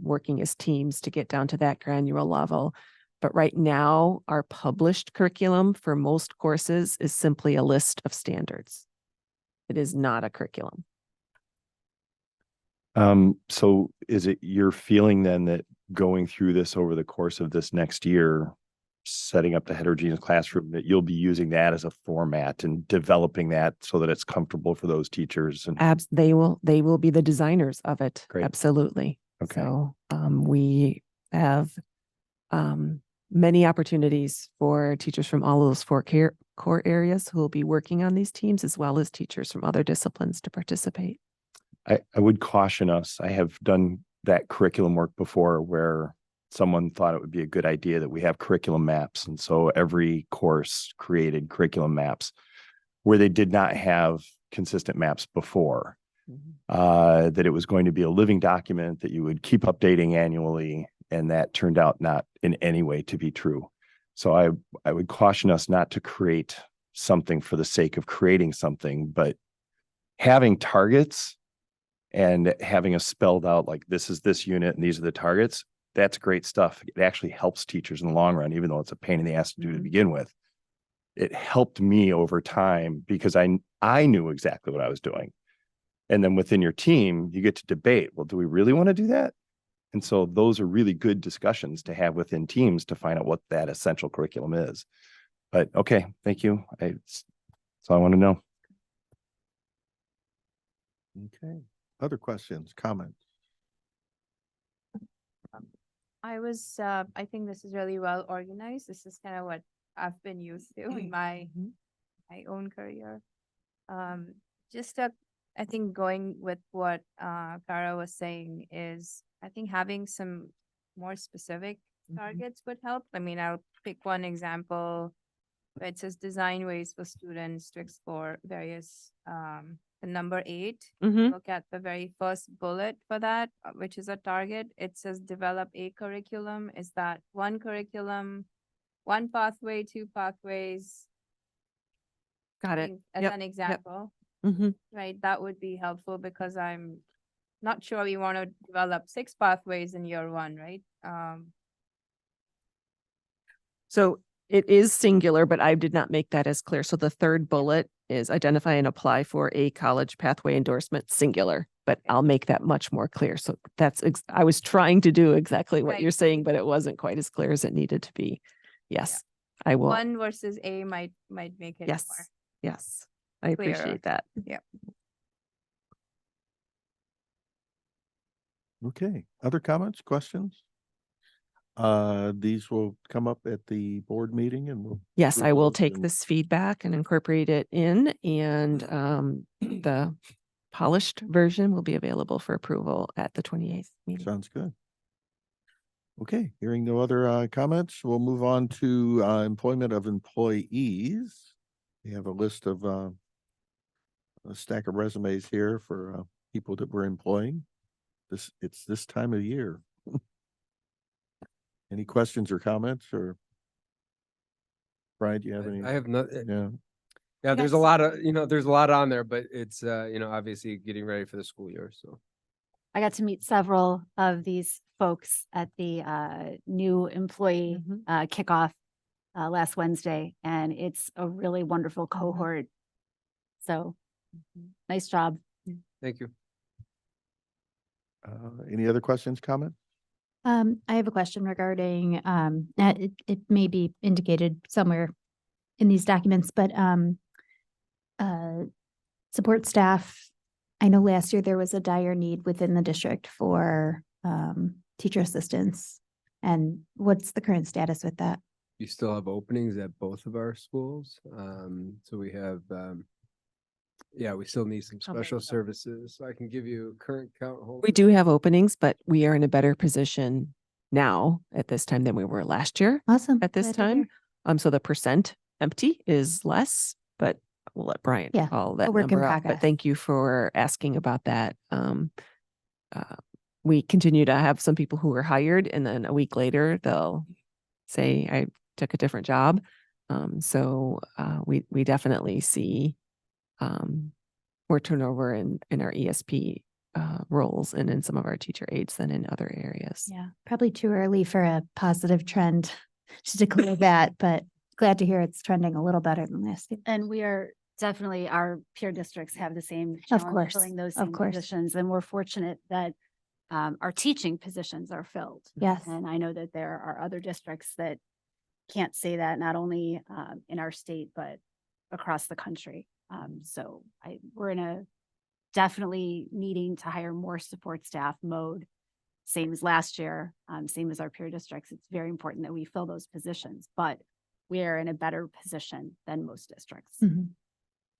working as teams to get down to that granular level. But right now, our published curriculum for most courses is simply a list of standards. It is not a curriculum. So is it your feeling then that going through this over the course of this next year, setting up the heterogeneous classroom, that you'll be using that as a format and developing that so that it's comfortable for those teachers? And They will be the designers of it. Great. Absolutely. Okay. So we have many opportunities for teachers from all of those four core areas who will be working on these teams, as well as teachers from other disciplines to participate. I would caution us. I have done that curriculum work before where someone thought it would be a good idea that we have curriculum maps. And so every course created curriculum maps where they did not have consistent maps before. That it was going to be a living document that you would keep updating annually. And that turned out not in any way to be true. So I would caution us not to create something for the sake of creating something, but having targets and having a spelled out, like this is this unit and these are the targets. That's great stuff. It actually helps teachers in the long run, even though it's a pain in the ass to do to begin with. It helped me over time because I knew exactly what I was doing. And then within your team, you get to debate, well, do we really want to do that? And so those are really good discussions to have within teams to find out what that essential curriculum is. But okay, thank you. That's all I want to know. Okay. Other questions, comments? I think this is really well organized. This is kind of what I've been used to in my own career. I think going with what Kara was saying is, I think having some more specific targets would help. I mean, I'll pick one example. It says design ways for students to explore various, the number 8, look at the very first bullet for that, which is a target. It says develop a curriculum. Is that one curriculum, one pathway, 2 pathways? Got it. As Yep, an example, right? That would be helpful because I'm not sure we want to develop 6 pathways in year 1, right? So it is singular, but I did not make that as clear. So the third bullet is identify and apply for a college pathway endorsement, singular, but I'll make that much more clear. So I was trying to do exactly what Right. you're saying, but it wasn't quite as clear as it needed to be. Yes, I will. 1 versus A might make it Yes, more. yes, I clearer. appreciate that. Okay. Other comments, questions? These will come up at the board meeting and we'll. Yes, I will those take and- this feedback and incorporate it in, and the polished version will be available for approval at the 28th meeting. Sounds good. Okay, hearing no other comments, we'll move on to employment of employees. We have a list of a stack of resumes here for people that we're employing. It's this time of year. Any questions or comments, or Brian, do you have any? I have no, Yeah, yeah, there's a lot of, there's a lot on there, but it's, obviously getting ready for the school year, so. I got to meet several of these folks at the new employee kickoff last Wednesday, and it's a really wonderful cohort. So nice job. Thank you. any other questions, comments? I have a question regarding, it may be indicated somewhere in these documents, but, support staff. I know last year there was a dire need within the district for, teacher assistants. And what's the current status with that? You still have openings at both of our schools. So we have, yeah, we still need some special services. So I can give you current count. We do have openings, but we are in a better position now at this time than we were last year Awesome. at this Glad to hear. time. So the percent empty is less, but we'll let Bryant Yeah, call that work in number out. progress. But thank you for asking about that. We continue to have some people who are hired and then a week later they'll say, I took a different job. So we definitely see more turnover in our ESP roles and in some of our teacher aides than in other areas. Yeah, probably too early for a positive trend to declare that, but glad to hear it's trending a little better than last year. And we are definitely, our peer districts have the same Of challenge course, filling those of same course. positions. And we're fortunate that our teaching positions are filled. Yes. And I know that there are other districts that can't say that, not only in our state, but across the country. So we're in a definitely needing to hire more support staff mode, same as last year, same as our peer districts. It's very important that we fill those positions, but we are in a better position than most districts. Mhm.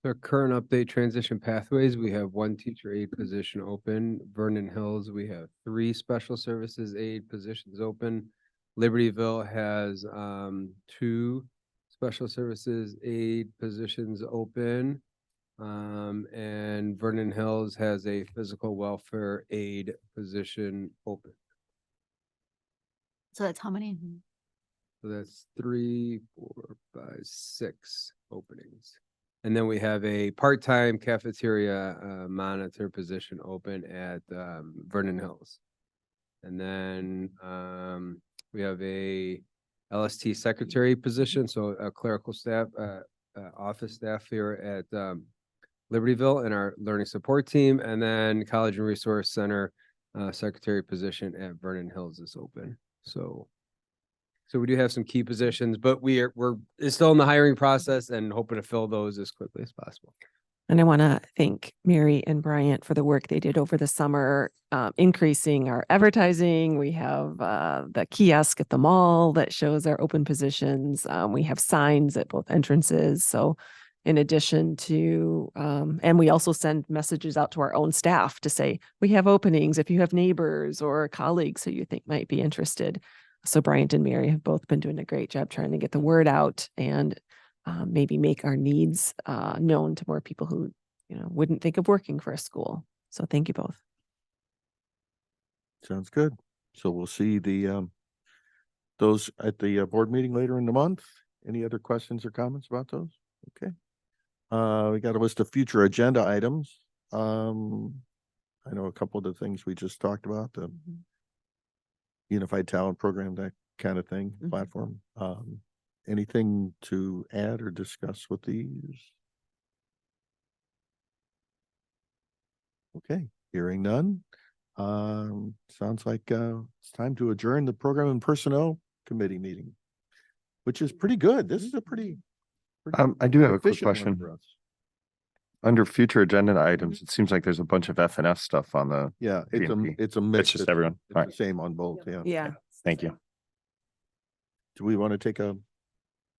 Our current update transition pathways, we have 1 teacher aide position open. Vernon Hills, we have 3 special services aide positions open. Libertyville has 2 special services aide positions open. And Vernon Hills has a physical welfare aide position open. So that's how many? So that's 3, 4, 5, 6 openings. And then we have a part-time cafeteria monitor position open at Vernon Hills. And then we have a LST secretary position, so a clerical staff, office staff here at Libertyville and our learning support team. And then College and Resource Center secretary position at Vernon Hills is open. So we do have some key positions, but we're still in the hiring process and hoping to fill those as quickly as possible. And I want to thank Mary and Bryant for the work they did over the summer, increasing our advertising. We have the kiosk at the mall that shows our open positions. We have signs at both entrances. So in addition to, and we also send messages out to our own staff to say, we have openings if you have neighbors or colleagues who you think might be interested. So Bryant and Mary have both been doing a great job trying to get the word out and maybe make our needs known to more people who, wouldn't think of working for a school. So thank you both. Sounds good. So we'll see those at the board meeting later in the month. Any other questions or comments about those? Okay. We got a list of future agenda items. I know a couple of the things we just talked about, the Unified Talent Program, that kind of thing, platform. Anything to add or discuss with these? Okay, hearing none. Sounds like it's time to adjourn the Program and Personnel Committee meeting, which is pretty good. This is a pretty I do have a quick efficient one question. for us. Under future agenda items, it seems like there's a bunch of F&F stuff on the, Yeah, it's PMP. a mix. just everyone. It's All the right. same on both, yeah. Yeah. Thank you. Do we want to take a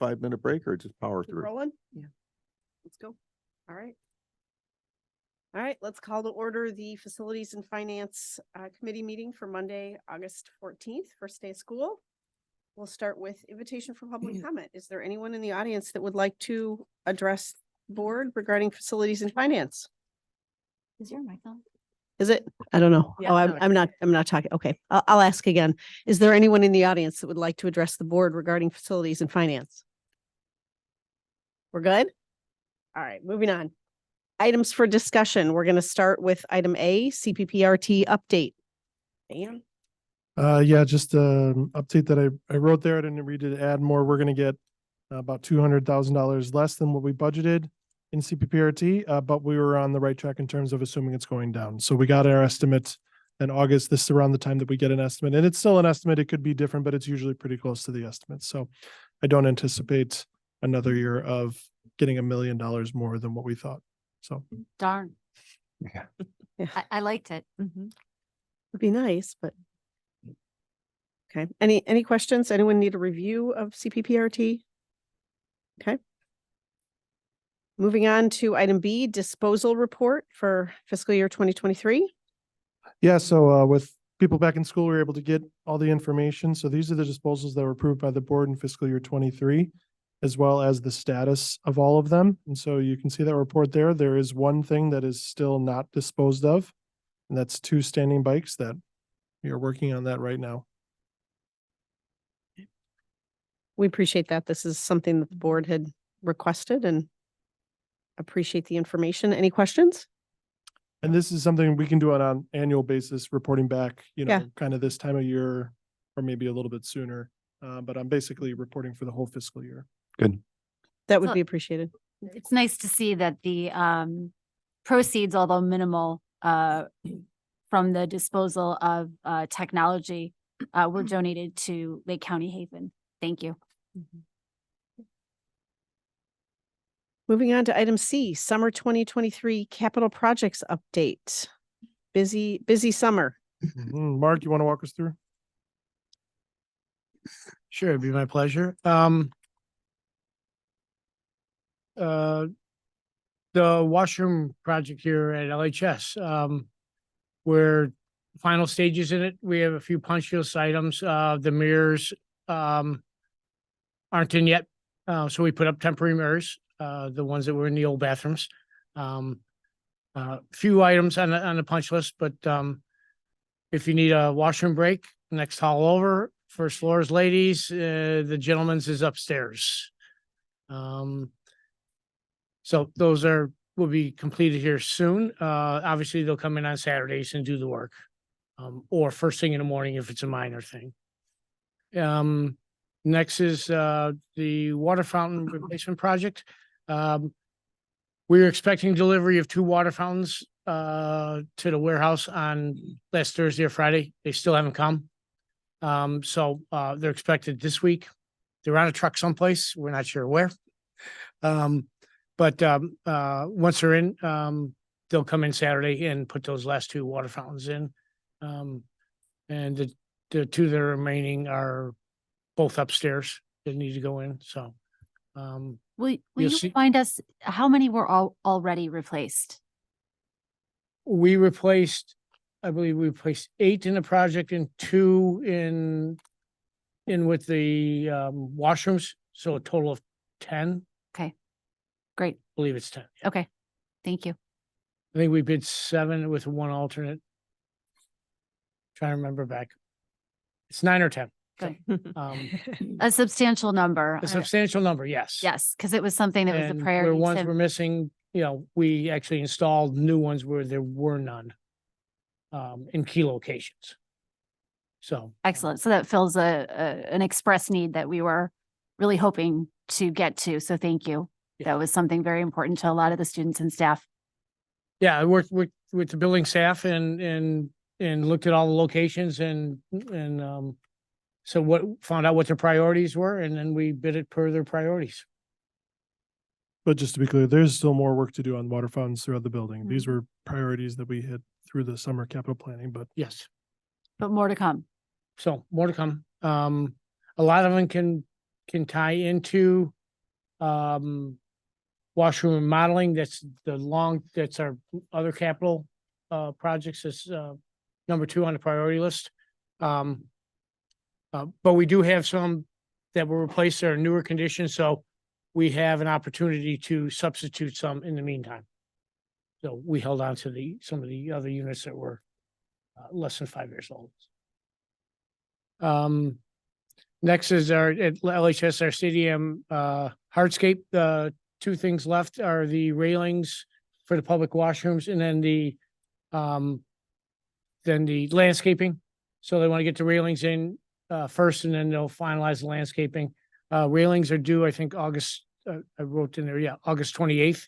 5-minute break or just power Keep through? rolling? Yeah. Let's go. All right. All right, let's call to order the Facilities and Finance Committee meeting for Monday, August 14th, first day of school. We'll start with invitation for public comment. Is there anyone in the audience that would like to address the board regarding facilities and finance? Is your mic on? Is it? I don't know. Yeah, Oh, no, I'm not talking. Okay, I'll ask again. Is there anyone in the audience that would like to address the board regarding facilities and finance? We're good? All right, moving on. Items for discussion. We're going to start with item A, CPPRT update. Dan? Yeah, just update that I wrote there. I didn't read it, add more. We're gonna get about $200,000 less than what we budgeted in CPPRT, but we were on the right track in terms of assuming it's going down. So we got our estimate in August. This is around the time that we get an estimate, and it's still an estimate. It could be different, but it's usually pretty close to the estimate. So I don't anticipate another year of getting $1 million more than what we thought. So Darn. Yeah. I liked it. Would be nice, but Okay, any questions? Anyone need a review of CPPRT? Okay. Moving on to item B, disposal report for fiscal year 2023. Yeah, so with people back in school, we were able to get all the information. So these are the disposals that were approved by the board in fiscal year 23, as well as the status of all of them. And so you can see that report there. There is one thing that is still not disposed of, and that's 2 standing bikes that we are working on that right now. We appreciate that. This is something that the board had requested and appreciate the information. Any questions? And this is something we can do on an annual basis, reporting back, Yeah. kind of this time of year, or maybe a little bit sooner. But I'm basically reporting for the whole fiscal year. Good. That would So- be appreciated. It's nice to see that the proceeds, although minimal, from the disposal of technology were donated to Lake County Haven. Thank you. Moving on to item C, summer 2023 capital projects update. Busy summer. Mark, you want to walk us through? Sure, it'd be my pleasure. The washroom project here at LHS, we're final stages in it. We have a few punch list items. The mirrors, aren't in yet. So we put up temporary mirrors, the ones that were in the old bathrooms. Few items on the punch list, but, if you need a washroom break, next hall over, first floor is ladies, the gentleman's is upstairs. So those will be completed here soon. Obviously they'll come in on Saturdays and do the work. Or first thing in the morning if it's a minor thing. Next is, the water fountain replacement project. We were expecting delivery of 2 water fountains, to the warehouse on last Thursday or Friday. They still haven't come. So they're expected this week. They're on a truck someplace. We're not sure where. But once they're in, they'll come in Saturday and put those last 2 water fountains in. And the 2 that are remaining are both upstairs that need to go in. So Will You'll you see- remind us how many were already replaced? we replaced, I believe we replaced 8 in the project and 2 in with the washrooms. So a total of 10. Great. I believe it's 10. Okay. Thank you. I think we bid 7 with 1 alternate. Trying to remember back. It's 9 or 10. Good. Um, A substantial number. a substantial number, yes. Yes, because it was something that was a And priority. where ones to- were missing, we actually installed new ones where there were none. In key locations. So. Excellent. So that fills an express need that we were really hoping to get to. So thank you. Yeah. That was something very important to a lot of the students and staff. Yeah, I worked with the building staff and looked at all the locations and so found out what their priorities were, and then we bid it per their priorities. But just to be clear, there's still more work to do on water fountains throughout the building. These were priorities that we hit through the summer capital planning, but Yes, But more to come. so more to come. A lot of them can tie into washroom remodeling. That's our other capital projects is number 2 on the priority list. But we do have some that were replaced that are newer conditions, so we have an opportunity to substitute some in the meantime. So we held on to some of the other units that were less than 5 years old. Next is at LHS, our stadium hardscape. The 2 things left are the railings for the public washrooms and then the landscaping. So they want to get the railings in first and then they'll finalize the landscaping. Railings are due, I think, August, I wrote in there, August 28th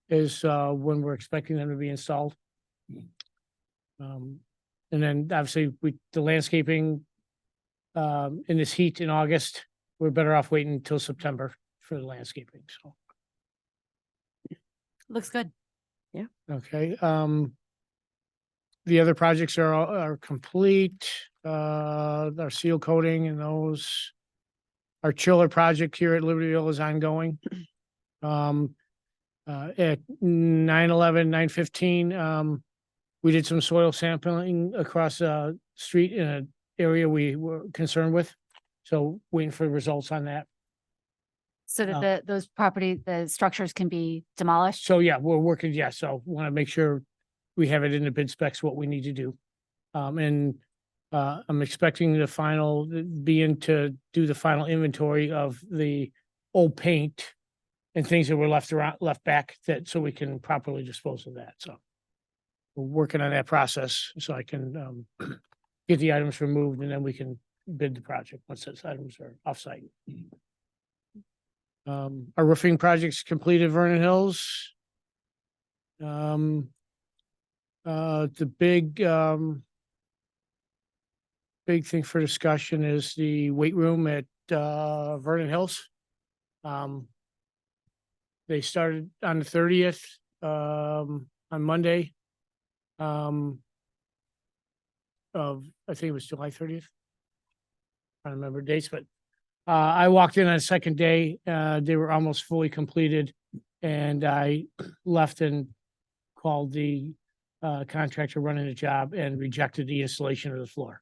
is when we're expecting them to be installed. And then obviously the landscaping in this heat in August, we're better off waiting until September for the landscaping, so. Looks good. Okay, The other projects are complete, our seal coating and those. Our chiller project here at Libertyville is ongoing. At 9/11, 9/15, we did some soil sampling across a street in an area we were concerned with. So waiting for the results on that. So that the structures can be demolished? So yeah, we're working, yeah, so want to make sure we have it in the bid specs, what we need to do. I'm expecting to do the final inventory of the old paint and things that were left back so we can properly dispose of that, so. We're working on that process so I can, get the items removed and then we can bid the project once those items are offsite. Our roofing project's completed, Vernon Hills. The big thing for discussion is the weight room at Vernon Hills. They started on the 30th, on Monday. I think it was July 30th. I don't remember dates, but I walked in on the second day. They were almost fully completed, and I left and called the contractor running the job and rejected the installation of the floor.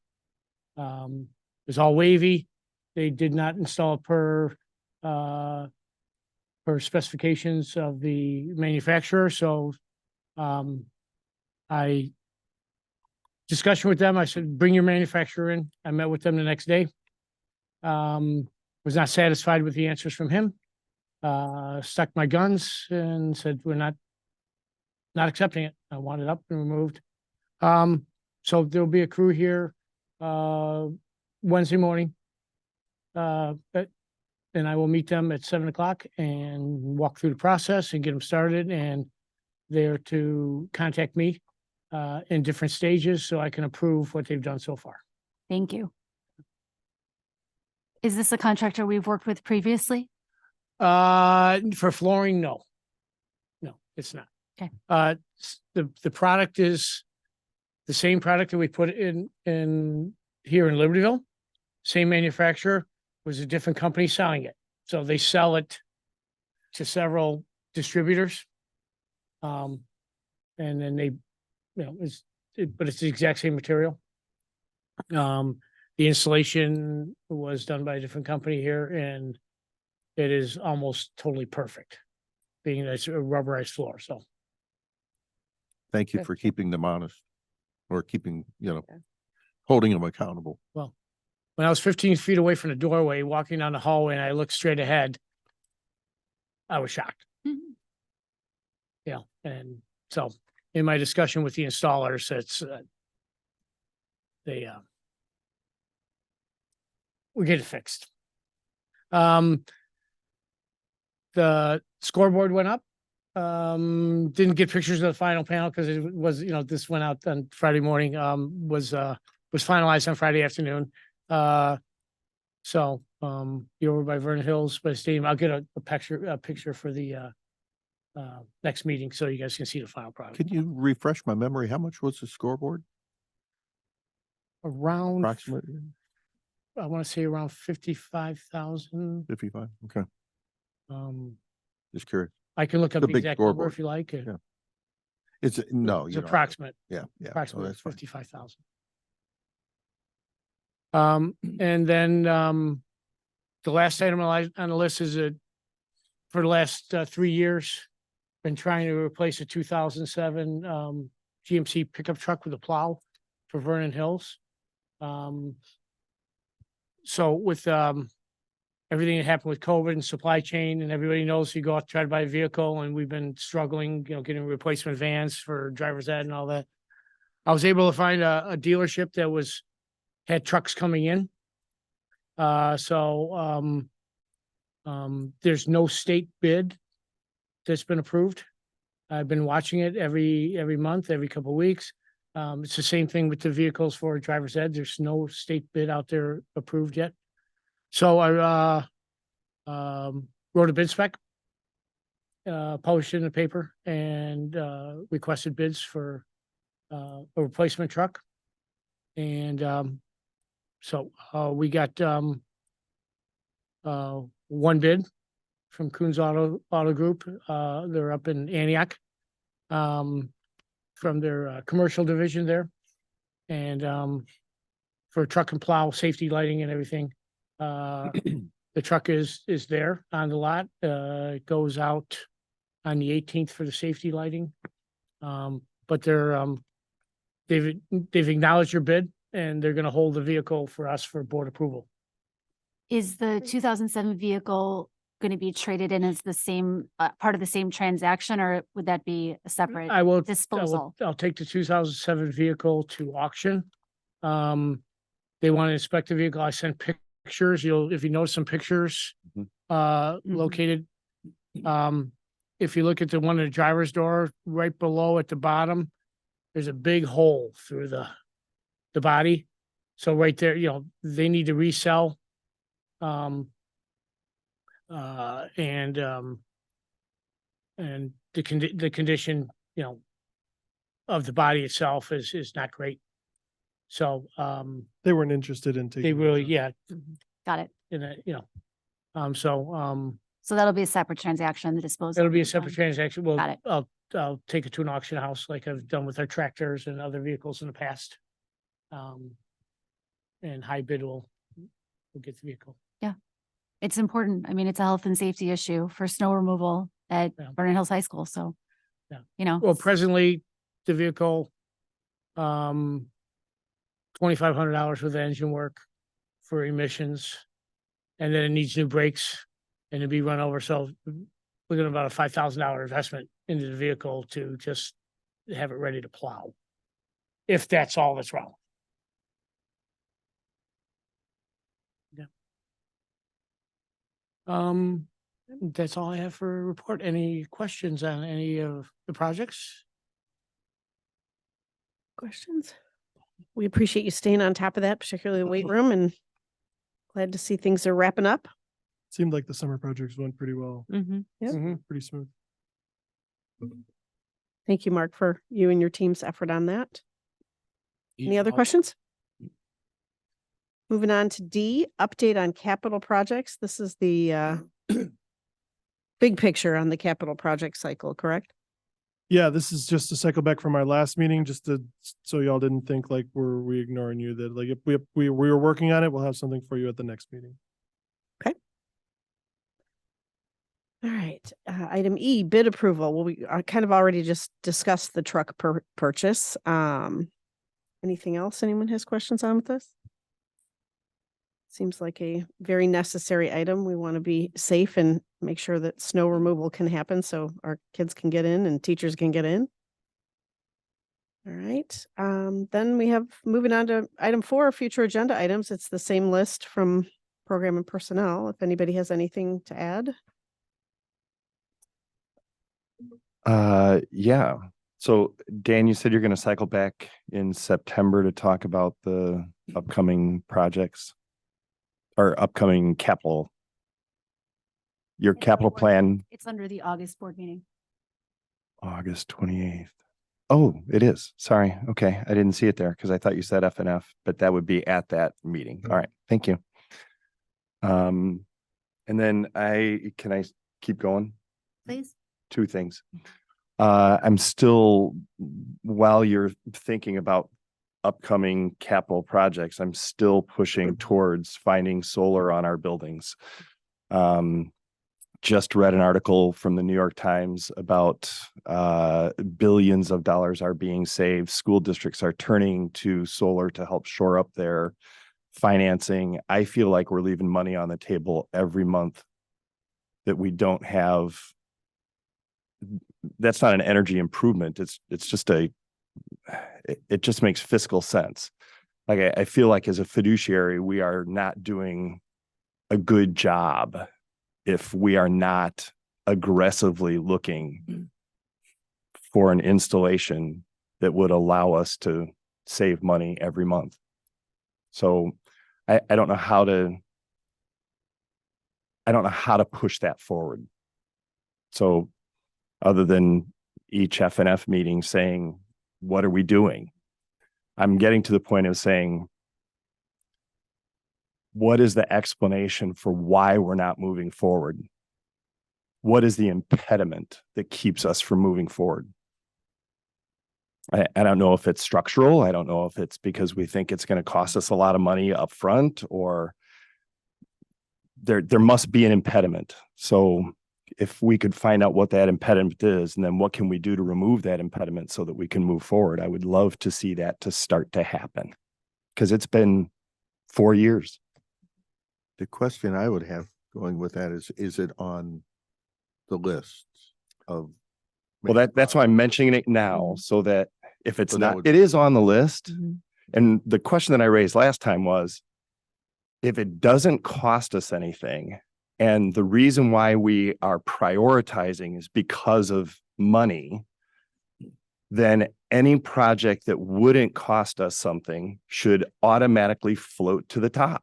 It was all wavy. They did not install it per specifications of the manufacturer. So discussion with them, I said, bring your manufacturer in. I met with them the next day. Was not satisfied with the answers from him. Stuck my guns and said, we're not accepting it. I want it up and removed. So there'll be a crew here Wednesday morning. And I will meet them at 7 o'clock and walk through the process and get them started. And they're to contact me in different stages so I can approve what they've done so far. Thank you. Is this a contractor we've worked with previously? For flooring, no. No, it's not. Okay. The product is the same product that we put in here in Libertyville. Same manufacturer, was a different company selling it. So they sell it to several distributors. And then they, but it's the exact same material. The installation was done by a different company here, and it is almost totally perfect, being that it's a rubberized floor, so. Thank you Okay. for keeping them honest or keeping, holding them accountable. Well, when I was 15 feet away from the doorway, walking down the hallway, and I looked straight ahead, I was shocked. Mhm. Yeah, and so in my discussion with the installers, it's we get it fixed. The scoreboard went up. Didn't get pictures of the final panel because it was, this went out on Friday morning. Was finalized on Friday afternoon. So you're over by Vernon Hills by the stadium. I'll get a picture for the next meeting so you guys can see the final product. Can you refresh my memory? How much was the scoreboard? Around, Approximately I want to say around 55,000. 55. Okay. Just curious. I can look up The the big exact number scoreboard. if you like. Yeah. It's no, It's you don't have to. approximate. Yeah. Yeah. Approximately that's fine. 55,000. And then the last item on the list is for the last 3 years, been trying to replace a 2007 GMC pickup truck with a plow for Vernon Hills. So with everything that happened with COVID and supply chain, and everybody knows you go out to try to buy a vehicle, and we've been struggling, getting replacement vans for driver's ed and all that. I was able to find a dealership that had trucks coming in. So there's no state bid that's been approved. I've been watching it every month, every couple of weeks. It's the same thing with the vehicles for driver's ed. There's no state bid out there approved yet. So I wrote a bid spec, published it in the paper, and requested bids for a replacement truck. And, so, we got, one bid from Coons Auto Group. They're up in Antioch, from their, commercial division there. And, for truck and plow, safety lighting and everything. The truck is there on the lot. It goes out on the 18th for the safety lighting. But they've acknowledged your bid and they're gonna hold the vehicle for us for board approval. Is the 2007 vehicle going to be traded in as the same, part of the same transaction, or would that be a separate I will disposal? I'll take the 2007 vehicle to auction. They want to inspect the vehicle. I sent pictures. If you notice some pictures, located. If you look at the one in the driver's door, right below at the bottom, there's a big hole through the body. So right there, they need to resell. And the condition, of the body itself is not great. So, They weren't interested in taking. they really, yeah, Got it. so So that'll be a separate transaction, the disposal. it'll be a of the separate one. transaction. Well, Got it. I'll take it to an auction house like I've done with our tractors and other vehicles in the past. And high bid will get the vehicle. It's important. I mean, it's a health and safety issue for snow removal at Yeah. Vernon Hills High School. So, Yeah. Well, presently, the vehicle, $2,500 with engine work for emissions. And then it needs new brakes and it'd be run over. So we're looking at about a $5,000 investment into the vehicle to just have it ready to plow. If that's all that's wrong. Yeah. That's all I have for a report. Any questions on any of the projects? Questions? We appreciate you staying on top of that, particularly the weight room, and glad to see things are wrapping up. Seemed like the summer projects went pretty well, Yeah. pretty smooth. Thank you, Mark, for you and your team's effort on that. Any other questions? Moving on to D, update on capital projects. This is the big picture on the capital project cycle, correct? Yeah, this is just a cycle back from our last meeting, just to, so y'all didn't think like we ignoring you, that like if we were working on it, we'll have something for you at the next meeting. All right, item E, bid approval. Well, we kind of already just discussed the truck purchase. Anything else anyone has questions on with this? Seems like a very necessary item. We want to be safe and make sure that snow removal can happen so our kids can get in and teachers can get in. All right, then we have, moving on to item 4, future agenda items. It's the same list from program and personnel. If anybody has anything to add. Yeah. So Dan, you said you're going to cycle back in September to talk about the upcoming projects or upcoming capital. Your capital plan, It's under the August board meeting. August 28th. Oh, it is. Sorry. Okay. I didn't see it there because I thought you said FNF, but that would be at that meeting. All right. Thank you. And then can I keep going? Please. 2 things. I'm still, while you're thinking about upcoming capital projects, I'm still pushing towards finding solar on our buildings. Just read an article from the New York Times about billions of dollars are being saved. School districts are turning to solar to help shore up their financing. I feel like we're leaving money on the table every month that we don't have. That's not an energy improvement. It's just it just makes fiscal sense. Like I feel like as a fiduciary, we are not doing a good job if we are not aggressively looking for an installation that would allow us to save money every month. So I don't know how to push that forward. So other than each FNF meeting saying what are we doing? I'm getting to the point of saying, what is the explanation for why we're not moving forward? What is the impediment that keeps us from moving forward? I don't know if it's structural. I don't know if it's because we think it's going to cost us a lot of money up front, or there must be an impediment. So if we could find out what that impediment is, and then what can we do to remove that impediment so that we can move forward, I would love to see that to start to happen, because it's been 4 years. The question I would have going with that is it on the list of? Well, that's why I'm mentioning it now, so that if it's So that not, would- it is on the list. Mhm. And the question that I raised last time was, if it doesn't cost us anything, and the reason why we are prioritizing is because of money, then any project that wouldn't cost us something should automatically float to the top.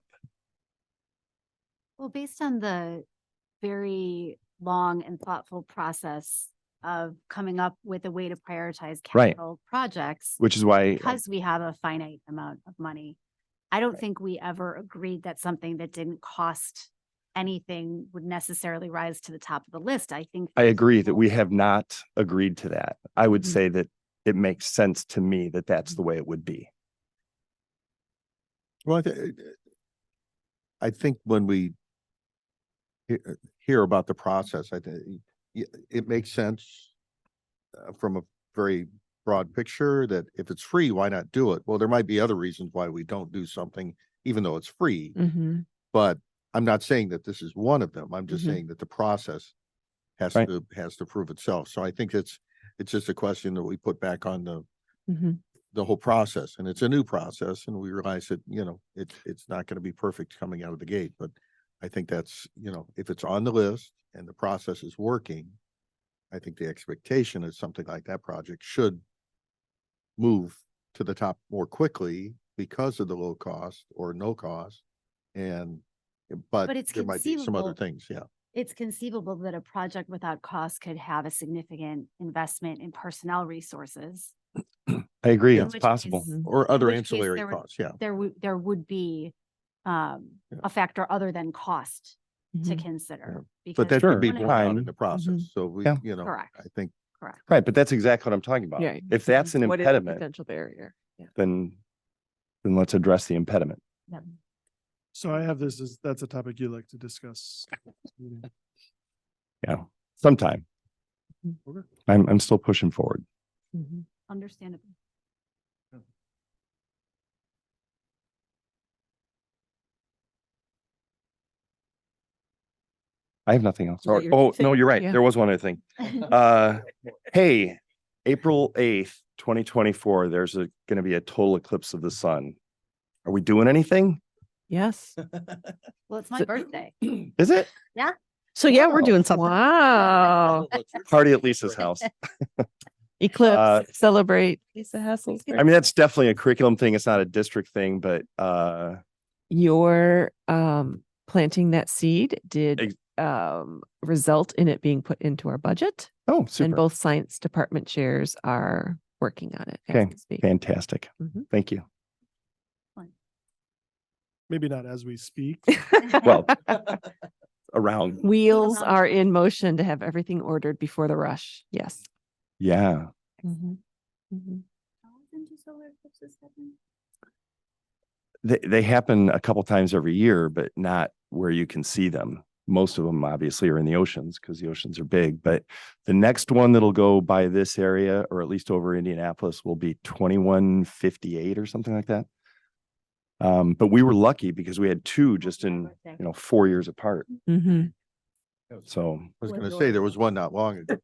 Well, based on the very long and thoughtful process of coming up with a way to prioritize Right. capital projects, Which is why, because we have a finite amount of money, I don't think we ever agreed that something that didn't cost anything would necessarily rise to the top of the list. I think. I agree that we have not agreed to that. I would Mhm. say that it makes sense to me that that's the way it would be. Well, I think when we hear about the process, I think it makes sense from a very broad picture that if it's free, why not do it? Well, there might be other reasons why we don't do something, even though it's free. Mhm. But I'm not saying that this is one of them. I'm just Mhm. saying that the process has Right. to prove itself. So I think it's just a question that we put back on Mhm. the whole process, and it's a new process, and we realize that, it's not going to be perfect coming out of the gate, but I think that's, if it's on the list and the process is working, I think the expectation is something like that project should move to the top more quickly because of the low cost or no cost. And, but it's there might be some other conceivable. things. Yeah. It's conceivable that a project without cost could have a significant investment in personnel resources. I agree. Yeah. It's which possible. case- Or in other which case ancillary there would- costs. Yeah. There would be Yeah. a factor other than cost to Mhm. consider. But that because could be one of- borne out in Time. the process. Mhm. So we, Yeah. Correct. I think Correct. Right, but that's exactly what I'm talking about. Yeah. If that's an What is the impediment, potential barrier? Yeah. then let's address the impediment. Yep. So I have that's a topic you'd like to discuss. Yeah, sometime. Okay. I'm still pushing forward. Mhm. Understandable. I have nothing else. Is that Or, your oh, thing? no, you're right. Yeah. There was one other thing. Hey, April 8th, 2024, there's gonna be a total eclipse of the sun. Are we doing anything? Yes. Well, it's my birthday. Is it? So yeah, we're Wow. doing something. Wow. Party at Lisa's house. Eclipse, celebrate Lisa Hassel's. I mean, that's definitely a curriculum thing. It's not a district thing, but Your planting that seed did Ex- result in it being put into our budget. oh, And super. both science department chairs are working on it. as Okay, we speak. fantastic. Mhm. Thank you. Maybe not as we speak. Well, around, Wheels are in motion to have everything ordered before the rush. Yes. yeah. Mhm. Mhm. They happen a couple times every year, but not where you can see them. Most of them obviously are in the oceans because the oceans are big, but the next one that'll go by this area, or at least over Indianapolis, will be 2158 or something like that. But we were lucky because we had two just in, 4 years apart. Mhm. So I was going to say there was one not long ago,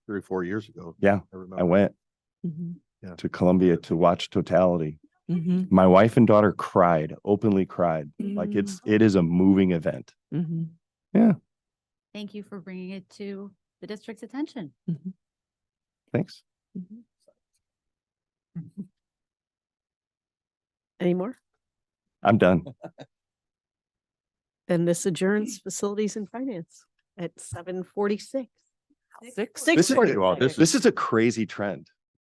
3 or 4 years ago. Yeah, I remember. I went Mhm. to Columbia to watch totality. Mhm. My wife and daughter cried, openly cried. Like it is a moving event. Mhm. Yeah, Thank you for bringing it to the district's attention. Mhm. thanks. Mhm. Any more? I'm done. Then this adjourns facilities and finance at 7:46. Six. This is, 6:46. this is a crazy trend.